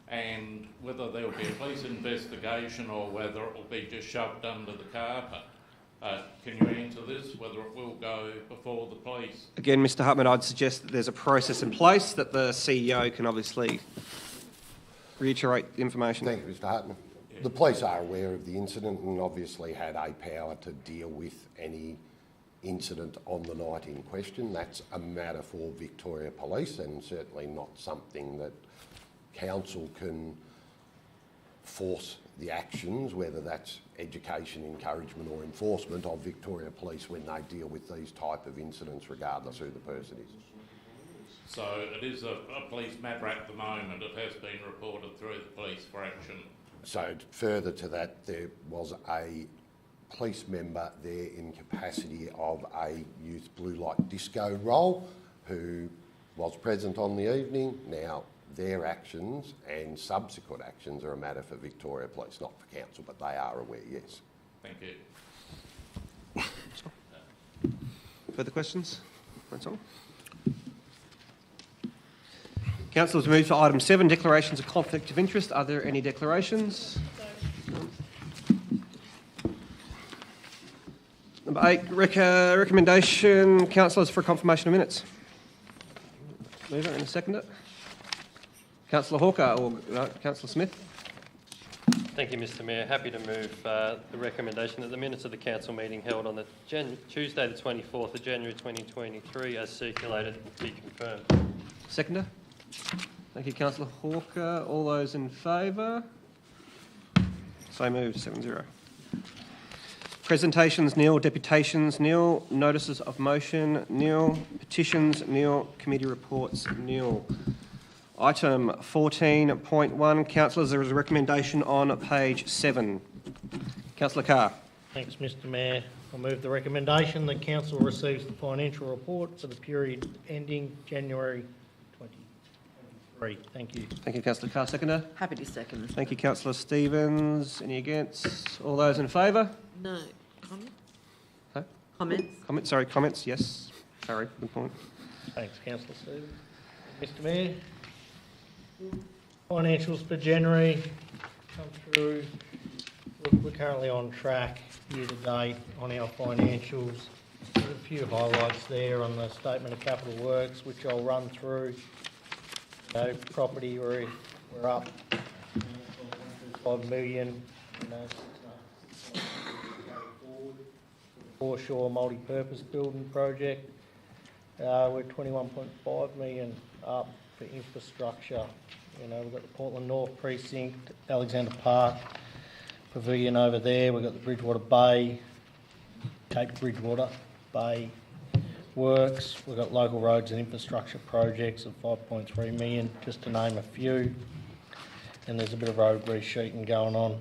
[SPEAKER 16] and whether there will be a police investigation or whether it will be just shoved under the carpet. Can you answer this, whether it will go before the police?
[SPEAKER 1] Again, Mr Hartman, I'd suggest that there's a process in place that the CEO can obviously reiterate the information.
[SPEAKER 7] Thank you, Mr Hartman. The police are aware of the incident and obviously had a power to deal with any incident on the night in question. That's a matter for Victoria Police and certainly not something that council can force the actions, whether that's education, encouragement or enforcement of Victoria Police when they deal with these type of incidents, regardless who the person is.
[SPEAKER 16] So it is a police matter at the moment. It has been reported through the police for action.
[SPEAKER 7] So further to that, there was a police member there in capacity of a youth blue light disco role who was present on the evening. Now, their actions and subsequent actions are a matter for Victoria Police, not for council, but they are aware, yes.
[SPEAKER 16] Thank you.
[SPEAKER 1] Further questions? That's all. Councillors, move to item 7, declarations of conflict of interest. Are there any declarations? Number 8, recommendation, councillors, for confirmation of minutes. Mover and a seconder. Councillor Hawker or Councillor Smith?
[SPEAKER 17] Thank you, Mr Mayor. Happy to move the recommendation that the minutes of the council meeting held on the Tuesday the 24th of January 2023 as circulated be confirmed.
[SPEAKER 1] Seconder? Thank you, Councillor Hawker. All those in favour? So moved, 7-0. Presentations, nil. Deputations, nil. Notices of motion, nil. Petitions, nil. Committee reports, nil. Item 14.1, councillors, there is a recommendation on page 7. Councillor Carr.
[SPEAKER 2] Thanks, Mr Mayor. I move the recommendation that council receives the financial report for the period ending January 2023. Thank you.
[SPEAKER 1] Thank you, Councillor Carr. Seconder?
[SPEAKER 13] Happy to second.
[SPEAKER 1] Thank you, Councillor Stevens. Any against? All those in favour?
[SPEAKER 13] No. Comment?
[SPEAKER 1] Huh?
[SPEAKER 13] Comments?
[SPEAKER 1] Comments, yes. Sorry, good point.
[SPEAKER 2] Thanks, Councillor Stevens. Mr Mayor, financials for January come through. We're currently on track year to date on our financials. There's a few highlights there on the statement of capital works, which I'll run through. Property, we're up 5 million. Foreshore multi-purpose building project. We're 21.5 million up for infrastructure. We've got the Portland North Precinct, Alexander Park Pavilion over there. We've got the Bridgewater Bay, Cape Bridgewater Bay works. We've got local roads and infrastructure projects of 5.3 million, just to name a few. And there's a bit of road resheeting going on.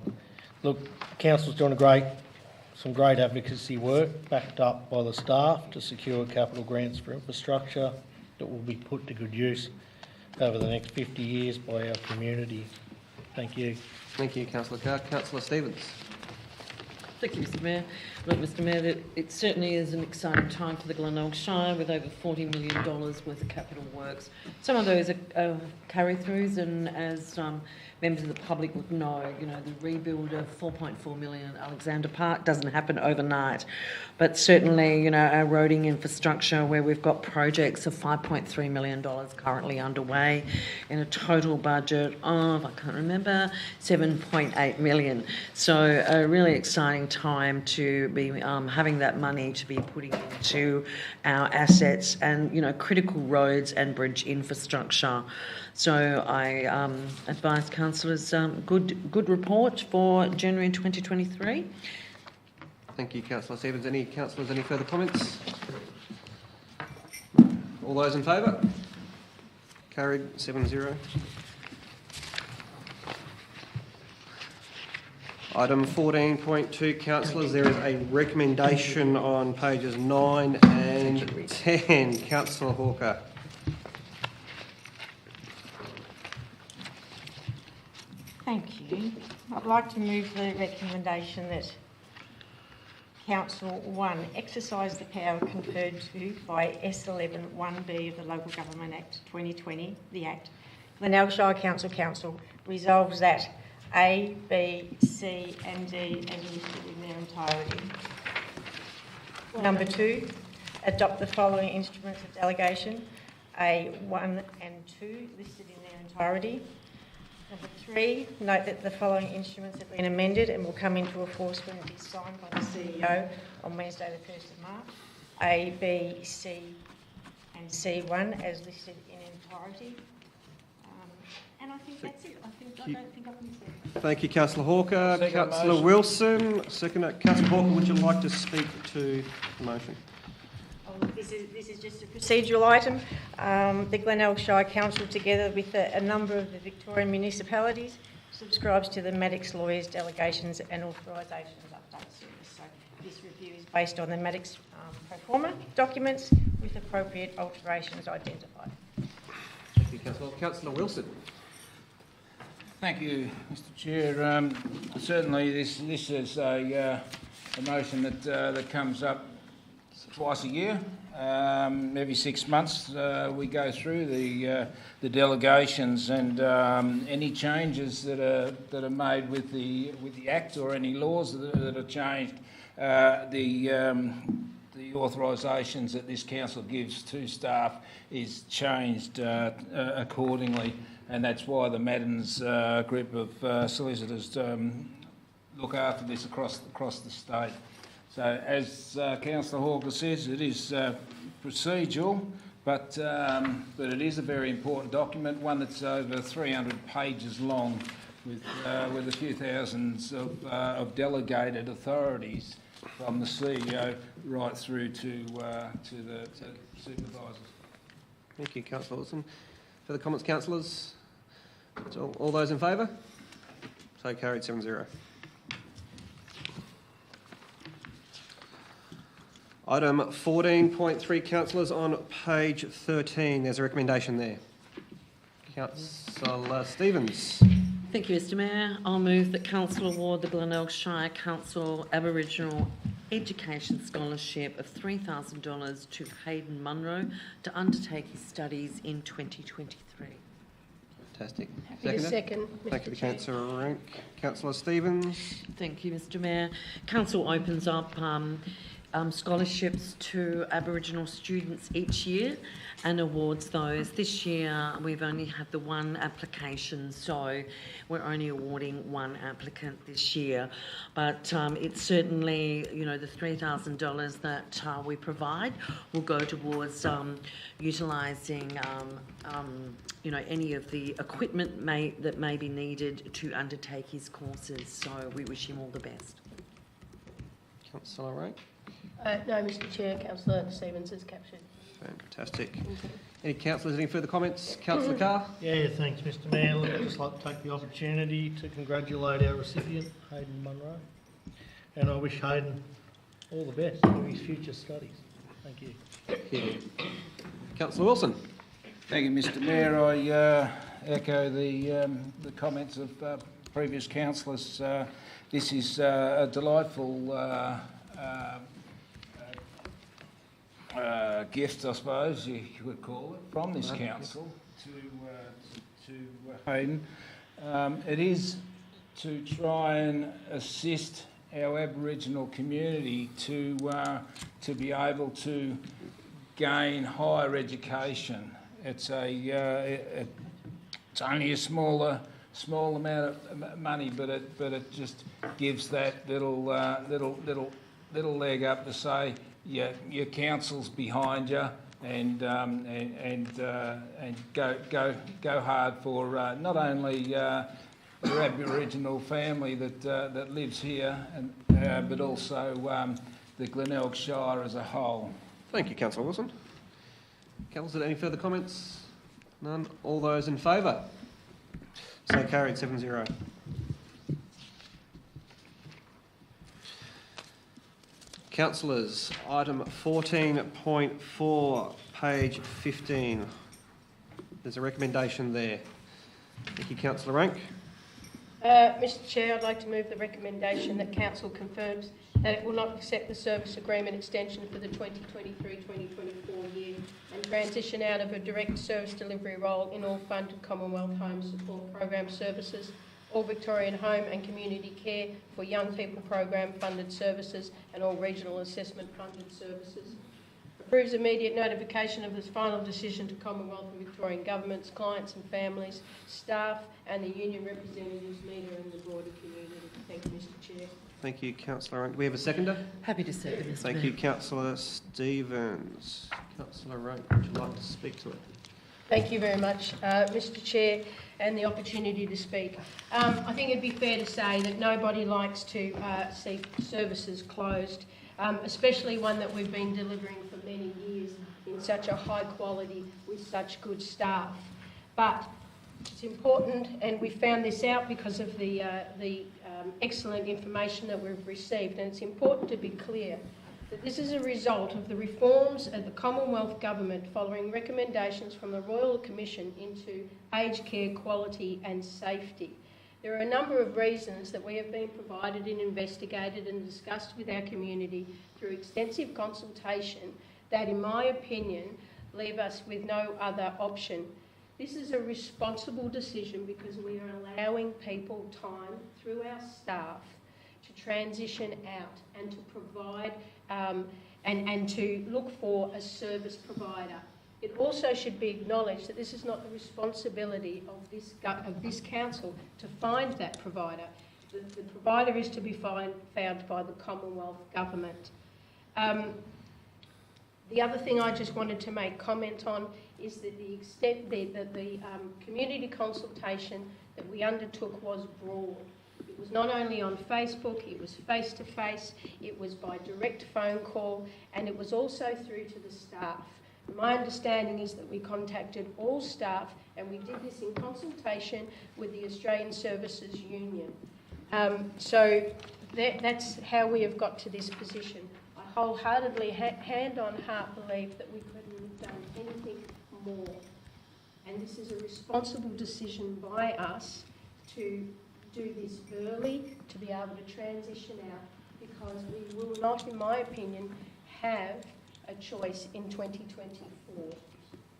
[SPEAKER 2] Look, council's doing some great advocacy work backed up by the staff to secure capital grants for infrastructure that will be put to good use over the next 50 years by our community. Thank you.
[SPEAKER 1] Thank you, Councillor Carr. Councillor Stevens.
[SPEAKER 13] Thank you, Mr Mayor. Look, Mr Mayor, it certainly is an exciting time for the Glenelg Shire with over $40 million worth of capital works. Some of those are carry-throughs, and as members of the public would know, the rebuild of 4.4 million at Alexander Park doesn't happen overnight. But certainly, our roading infrastructure, where we've got projects of $5.3 million currently underway in a total budget of, I can't remember, 7.8 million. So a really exciting time to be having that money to be putting into our assets and, critical roads and bridge infrastructure. So I advise councillors good report for January 2023.
[SPEAKER 1] Thank you, Councillor Stevens. Any councillors, any further comments? All those in favour? Carried, 7-0. Item 14.2, councillors, there is a recommendation on pages 9 and 10. Councillor Hawker.
[SPEAKER 18] Thank you. I'd like to move the recommendation that Council 1, exercise the power conferred to by S11 1B of the Local Government Act 2020, the Act. Glenelg Shire Council resolves that A, B, C and D as listed in their entirety. Number 2, adopt the following instruments of delegation, A, 1 and 2 listed in their entirety. Number 3, note that the following instruments have been amended and will come into force when it is signed by the CEO on Wednesday the 1st of March. A, B, C and C1 as listed in entirety. And I think that's it. I don't think I've missed anything.
[SPEAKER 1] Thank you, Councillor Hawker. Councillor Wilson, second. Councillor Hawker, would you like to speak to the motion?
[SPEAKER 18] This is just a procedural item. The Glenelg Shire Council, together with a number of the Victorian municipalities, subscribes to the Maddox Lawyers Delegations and Authorisations Update Service. So this review is based on the Maddox pro forma documents with appropriate alterations identified.
[SPEAKER 1] Thank you, Councillor. Councillor Wilson.
[SPEAKER 8] Thank you, Mr. Chair. Certainly, this is a motion that comes up twice a year. Every 6 months we go through the delegations and any changes that are made with the Act or any laws that are changed. The authorisations that this council gives to staff is changed accordingly, and that's why the Maddens group of solicitors look after this across the state. So, as Councillor Hawker says, it is procedural, but it is a very important document, one that's over 300 pages long, with a few thousands of delegated authorities from the CEO right through to the supervisors.
[SPEAKER 1] Thank you, Councillor Wilson. Further comments, councillors? All those in favour? So carried, 7-0. Item 14.3, councillors, on page 13. There's a recommendation there. Councillor Stevens.
[SPEAKER 13] Thank you, Mr Mayor. I'll move that Council award the Glenelg Shire Council Aboriginal Education Scholarship of $3,000 to Hayden Munro to undertake his studies in 2023.
[SPEAKER 1] Fantastic.
[SPEAKER 19] Happy to second,
[SPEAKER 1] Thank you,
[SPEAKER 19] Mr Chair.
[SPEAKER 1] Councillor Rank. Councillor Stevens.
[SPEAKER 13] Thank you, Mr Mayor. Council opens up scholarships to Aboriginal students each year and awards those. This year we've only had the one application, so we're only awarding one applicant this year. But it's certainly, you know, the $3,000 that we provide will go towards utilising, you know, any of the equipment that may be needed to undertake his courses. So we wish him all the best.
[SPEAKER 1] Councillor Rank.
[SPEAKER 19] No, Mr Chair, Councillor Stevens is captured.
[SPEAKER 1] Fantastic. Any councillors, any further comments? Councillor Carr?
[SPEAKER 2] Yeah, thanks, Mr Mayor. Look, I'd just like to take the opportunity to congratulate our recipient, Hayden Munro, and I wish Hayden all the best in his future studies. Thank you.
[SPEAKER 1] Thank you. Councillor Wilson.
[SPEAKER 8] Thank you, Mr Mayor. I echo the comments of previous councillors. This is a delightful gift, I suppose you would call it, from this council to Hayden. It is to try and assist our Aboriginal community to be able to gain higher education. It's only a small amount of money, but it just gives that little leg up to say, yeah, your council's behind you, and go hard for not only your Aboriginal family that lives here, but also the Glenelg Shire as a whole.
[SPEAKER 1] Thank you, Councillor Wilson. Councillors, any further comments? None. All those in favour? So carried, 7-0. Councillors, item 14.4, page 15. There's a recommendation there. Thank you, Councillor Rank.
[SPEAKER 19] Mr Chair, I'd like to move the recommendation that Council confirms that it will not accept the service agreement extension for the 2023-2024 year and transition out of a direct service delivery role in all funded Commonwealth Home Support Program services, all Victorian Home and Community Care for Young People Program funded services and all Regional Assessment funded services. Approves immediate notification of this final decision to Commonwealth and Victorian governments, clients and families, staff and the union representatives, media and the broader community. Thank you, Mr Chair.
[SPEAKER 1] Thank you, Councillor. Do we have a seconder?
[SPEAKER 13] Happy to second, Mr
[SPEAKER 1] Thank
[SPEAKER 13] Mayor.
[SPEAKER 1] you, Councillor Stevens. Councillor Rank, would you like to speak to it?
[SPEAKER 19] Thank you very much, Mr Chair, and the opportunity to speak. I think it'd be fair to say that nobody likes to see services closed, especially one that we've been delivering for many years in such a high quality with such good staff. But it's important, and we found this out because of the excellent information that we've received, and it's important to be clear that this is a result of the reforms of the Commonwealth Government following recommendations from the Royal Commission into aged care quality and safety. There are a number of reasons that we have been provided and investigated and discussed with our community through extensive consultation that, in my opinion, leave us with no other option. This is a responsible decision because we are allowing people time through our staff to transition out and to provide and to look for a service provider. It also should be acknowledged that this is not the responsibility of this council to find that provider. The provider is to be found by the Commonwealth Government. The other thing I just wanted to make comment on is that the extent that the community consultation that we undertook was broad. It was not only on Facebook, it was face-to-face, it was by direct phone call, and it was also through to the staff. My understanding is that we contacted all staff, and we did this in consultation with the Australian Services Union. So that's how we have got to this position. I wholeheartedly, hand on heart, believe that we couldn't have done anything more. And this is a responsible decision by us to do this early, to be able to transition out, because we will not, in my opinion, have a choice in 2024.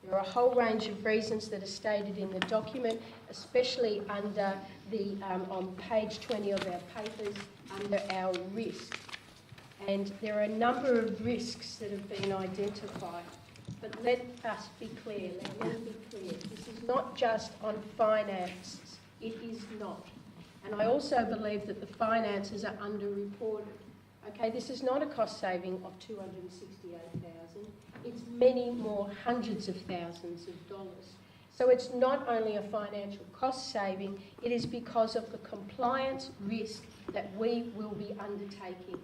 [SPEAKER 19] There are a whole range of reasons that are stated in the document, especially under the on page 20 of our papers, under our risk. And there are a number of risks that have been identified. But let us be clear, let me be clear, this is not just on finances. It is not. And I also believe that the finances are underreported. Okay, this is not a cost saving of $268,000. It's many more hundreds of thousands of dollars. So it's not only a financial cost saving, it is because of the compliance risk that we will be undertaking.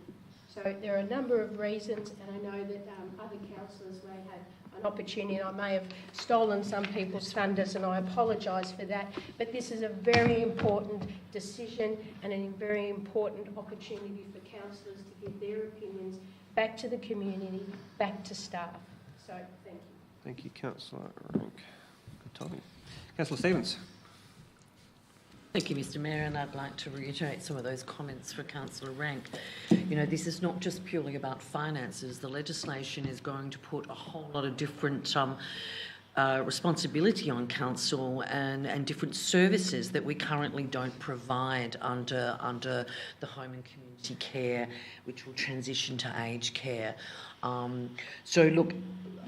[SPEAKER 19] So there are a number of reasons, and I know that other councillors may have an opportunity, and I may have stolen some people's thunders, and I apologise for that, but this is a very important decision and a very important opportunity for councillors to give their opinions back to the community, back to staff. So thank you.
[SPEAKER 1] Thank you, Councillor Rank. Good timing. Councillor Stevens.
[SPEAKER 13] Thank you, Mr Mayor, and I'd like to reiterate some of those comments for Councillor Rank. You know, this is not just purely about finances. The legislation is going to put a whole lot of different responsibility on council and different services that we currently don't provide under the home and community care, which will transition to aged care. So look,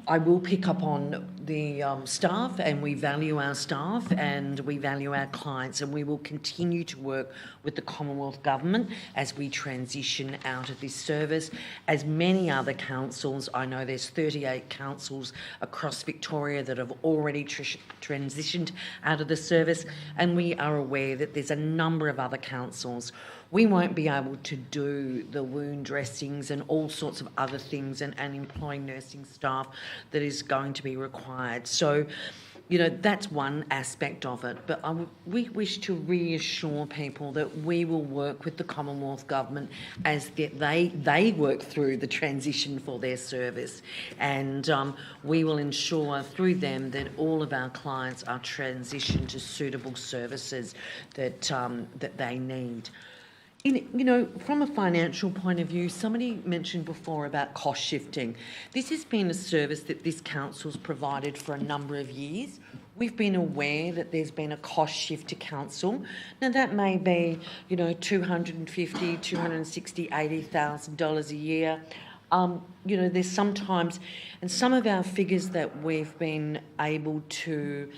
[SPEAKER 13] I will pick up on the staff, and we value our staff and we value our clients, and we will continue to work with the Commonwealth Government as we transition out of this service. As many other councils, I know there's 38 councils across Victoria that have already transitioned out of the service, and we are aware that there's a number of other councils. We won't be able to do the wound dressings and all sorts of other things and employing nursing staff that is going to be required. So you know, that's one aspect of it. But we wish to reassure people that we will work with the Commonwealth Government as they work through the transition for their service. And we will ensure through them that all of our clients are transitioned to suitable services that, that they need. You know, from a financial point of view, somebody mentioned before about cost shifting. This has been a service that this council's provided for a number of years. We've been aware that there's been a cost shift to council. Now that may be, you know, $250,000, $260,000, $80,000 a year. You know, there's sometimes, and some of our figures that we've been able to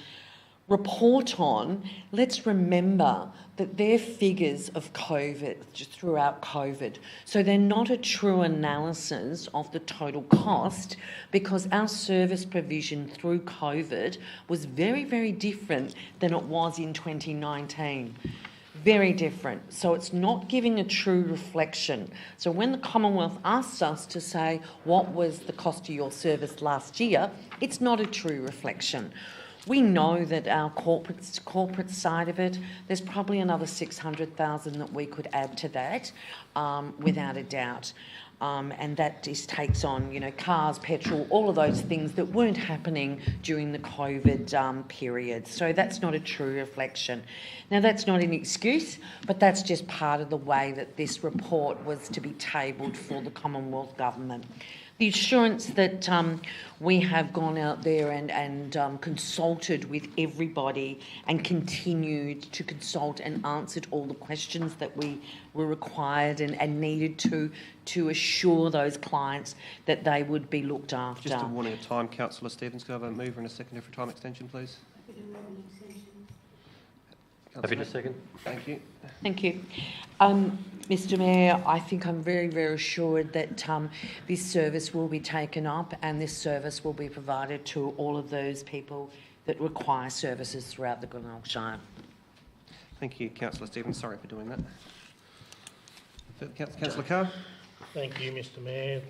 [SPEAKER 13] report on, let's remember that they're figures of COVID, just throughout COVID. So they're not a true analysis of the total cost, because our service provision through COVID was very, very different than it was in 2019. Very different. So it's not giving a true reflection. So when the Commonwealth asks us to say, what was the cost of your service last year, it's not a true reflection. We know that our corporate side of it, there's probably another 600,000 that we could add to that, without a doubt. And that just takes on, you know, cars, petrol, all of those things that weren't happening during the COVID period. So that's not a true reflection. Now, that's not an excuse, but that's just part of the way that this report was to be tabled for the Commonwealth Government. The assurance that we have gone out there and consulted with everybody and continued to consult and answered all the questions that we were required and needed to assure those clients that they would be looked after.
[SPEAKER 1] Just a warning of time, Councillor Stevens. Could I have a mover and a seconder for time extension, please?
[SPEAKER 17] Happy to second.
[SPEAKER 1] Thank you.
[SPEAKER 13] Thank you. Mr Mayor, I think I'm very, very assured that this service will be taken up and this service will be provided to all of those people that require services throughout the Glenelg Shire.
[SPEAKER 1] Thank you, Councillor Stevens. Sorry for doing that. Councillor Carr.
[SPEAKER 2] Thank you, Mr Mayor.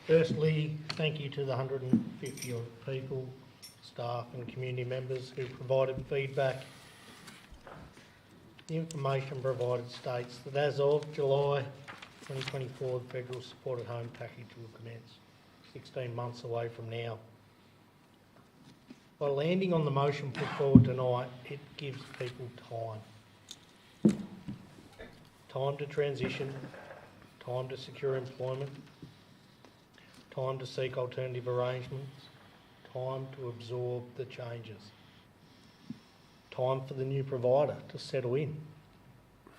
[SPEAKER 2] Firstly, thank you to the 150 odd people, staff and community members who provided feedback. The information provided states that as of July 2024, the federal supported home package will commence, 16 months away from now. By landing on the motion put forward tonight, it gives people time. Time to transition, time to secure employment, time to seek alternative arrangements, time to absorb the changes. Time for the new provider to settle in,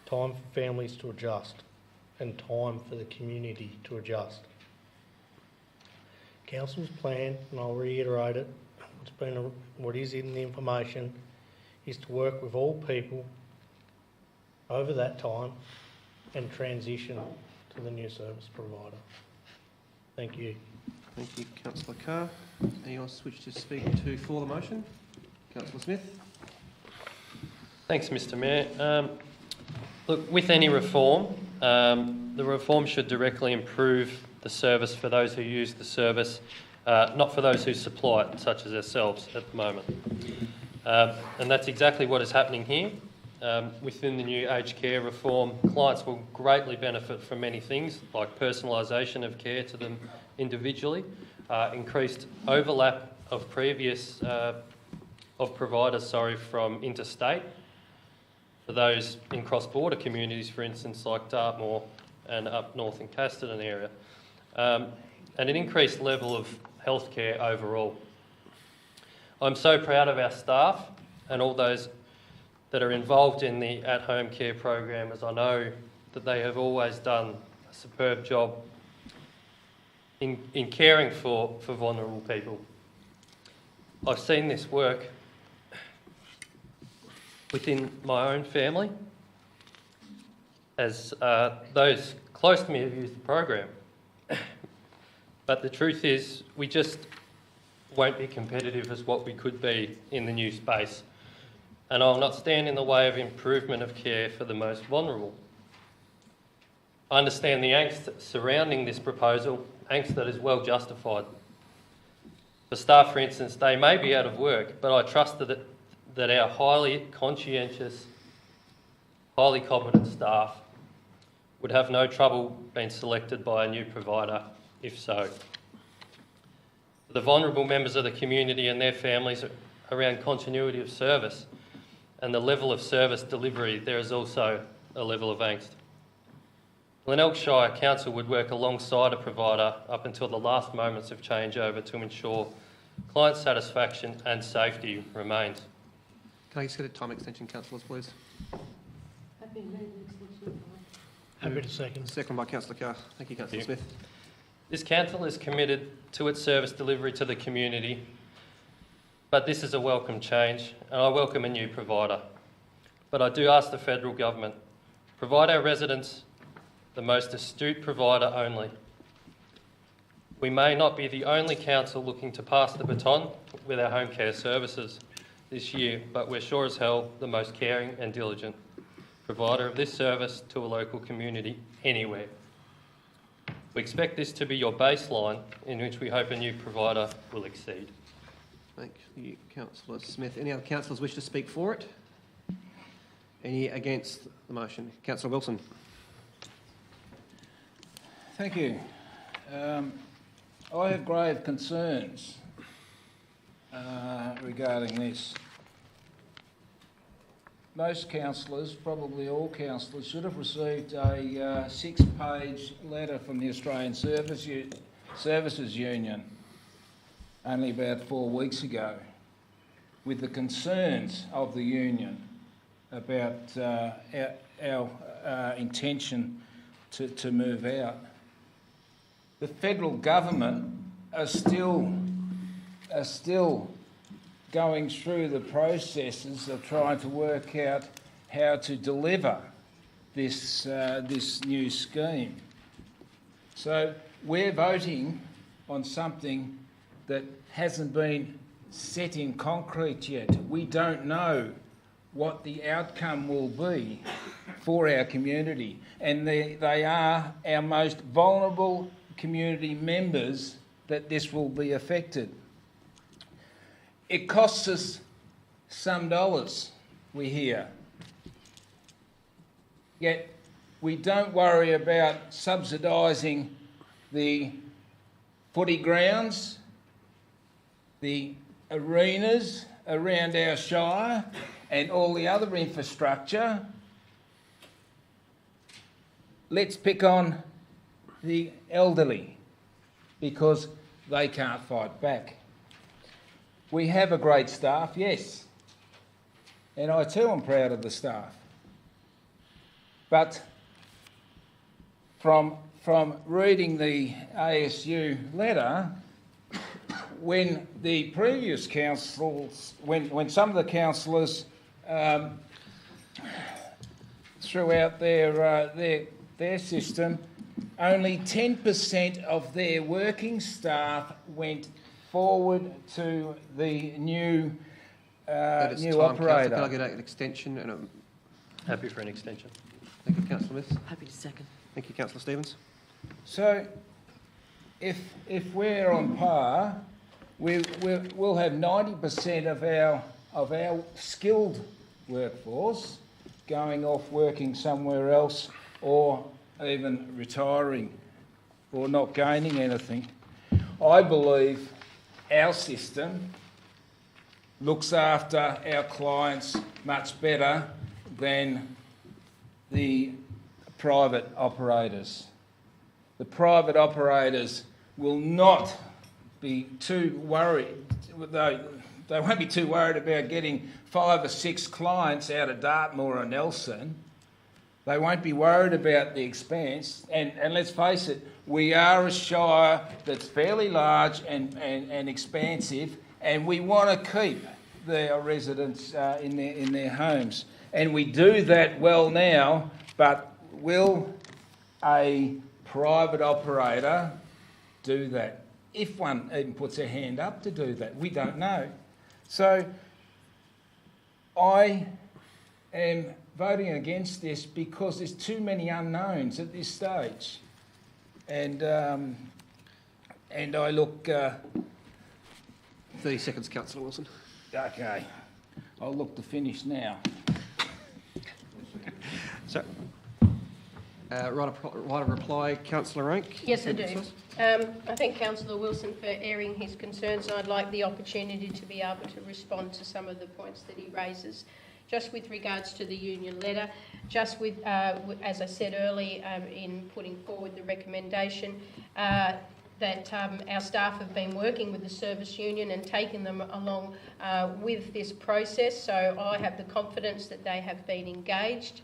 [SPEAKER 2] time for families to adjust, and time for the community to adjust. Council's plan, and I'll reiterate it, what is in the information, is to work with all people over that time and transition to the new service provider. Thank you.
[SPEAKER 1] Thank you, Councillor Carr. Anyone else wish to speak for the motion? Councillor Smith.
[SPEAKER 17] Thanks, Mr Mayor. Look, with any reform, the reform should directly improve the service for those who use the service, not for those who supply it, such as ourselves at the moment. And that's exactly what is happening here. Within the new aged care reform, clients will greatly benefit from many things, like personalisation of care to them individually, increased overlap of previous of providers, from interstate, for those in cross-border communities, for instance, like Dartmoor and up north in Casterton area, and an increased level of healthcare overall. I'm so proud of our staff and all those that are involved in the at-home care program, as I know that they have always done a superb job in caring for vulnerable people. I've seen this work within my own family, as those close to me have used the program. But the truth is, we just won't be competitive as what we could be in the new space. And I'll not stand in the way of improvement of care for the most vulnerable. I understand the angst surrounding this proposal, angst that is well justified. For staff, for instance, they may be out of work, but I trust that our highly conscientious, highly competent staff would have no trouble being selected by a new provider, if so. For the vulnerable members of the community and their families around continuity of service and the level of service delivery, there is also a level of angst. Glenelg Shire Council would work alongside a provider up until the last moments of changeover to ensure client satisfaction and safety remains.
[SPEAKER 1] Can I just get a time extension, councillors, please?
[SPEAKER 2] Happy to second.
[SPEAKER 1] Second by Councillor Carr. Thank you, Councillor Smith.
[SPEAKER 17] This council is committed to its service delivery to the community, but this is a welcome change, and I welcome a new provider. But I do ask the federal government, provide our residents the most astute provider only. We may not be the only council looking to pass the baton with our home care services this year, but we're sure as hell the most caring and diligent provider of this service to a local community anywhere. We expect this to be your baseline in which we hope a new provider will exceed.
[SPEAKER 1] Thank you, Councillor Smith. Any other councillors wish to speak for it? Any against the motion? Councillor Wilson.
[SPEAKER 8] Thank you. I have grave concerns regarding this. Most councillors, probably all councillors, should have received a 6-page letter from the Australian Services Union only about 4 weeks ago with the concerns of the union about our intention to move out. The federal government are still going through the processes of trying to work out how to deliver this new scheme. So we're voting on something that hasn't been set in concrete yet. We don't know what the outcome will be for our community, and they are our most vulnerable community members that this will be affected. It costs us some dollars, we hear. Yet we don't worry about subsidising the footy grounds, the arenas around our shire and all the other infrastructure. Let's pick on the elderly because they can't fight back. We have a great staff, yes, and I too am proud of the staff. But from reading the ASU letter, when the previous councils, when some of the councillors threw out their system, only 10% of their working staff went forward to the new operator.
[SPEAKER 1] Can I get an extension? And
[SPEAKER 17] Happy for an extension.
[SPEAKER 1] Thank you, Councillor Smith.
[SPEAKER 13] Happy to second.
[SPEAKER 1] Thank you, Councillor Stevens.
[SPEAKER 8] So, if we're on par, we'll have 90% of our skilled workforce going off working somewhere else, or even retiring, or not gaining anything. I believe our system looks after our clients much better than the private operators. The private operators will not be too worried. They won't be too worried about getting 5 or 6 clients out of Dartmoor or Nelson. They won't be worried about the expense. And let's face it, we are a shire that's fairly large and expansive, and we want to keep our residents in their homes. And we do that well now, but will a private operator do that? If one even puts their hand up to do that, we don't know. So I am voting against this because there's too many unknowns at this stage. And I look
[SPEAKER 1] 30 seconds, Councillor Wilson.
[SPEAKER 8] Okay. I'll look to finish now.
[SPEAKER 1] So, right of reply, Councillor Rank.
[SPEAKER 19] Yes, I do. I thank Councillor Wilson for airing his concerns, and I'd like the opportunity to be able to respond to some of the points that he raises. Just with regards to the union letter, just with, as I said earlier in putting forward the recommendation, that our staff have been working with the service union and taking them along with this process, so I have the confidence that they have been engaged.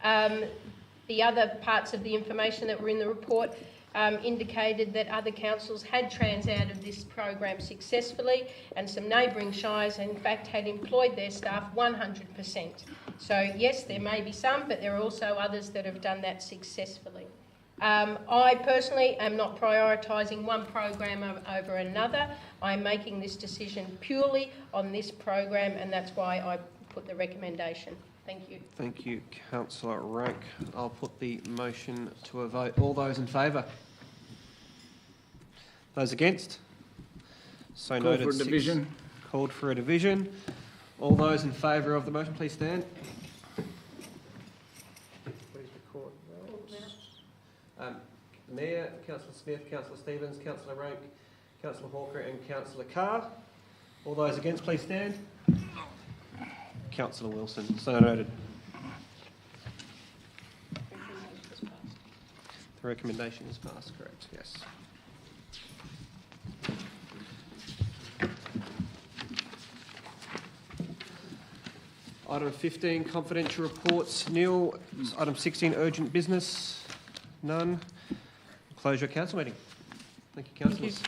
[SPEAKER 19] The other parts of the information that were in the report indicated that other councils had transouted this program successfully, and some neighbouring shires in fact had employed their staff 100%. So yes, there may be some, but there are also others that have done that successfully. I personally am not prioritising one program over another. I'm making this decision purely on this program, and that's why I put the recommendation. Thank you.
[SPEAKER 1] Thank you, Councillor Rank. I'll put the motion to a vote. All those in favour? Those against? So noted.
[SPEAKER 8] Called for a division.
[SPEAKER 1] Called for a division. All those in favour of the motion, please stand. Please record votes. Mayor, Councillor Smith, Councillor Stevens, Councillor Rank, Councillor Hawker and Councillor Carr. All those against, please stand. Councillor Wilson. So noted. The recommendation is passed, correct, yes. Item 15, confidential reports, nil. Item 16, urgent business, none. Close your council meeting. Thank you, councillors.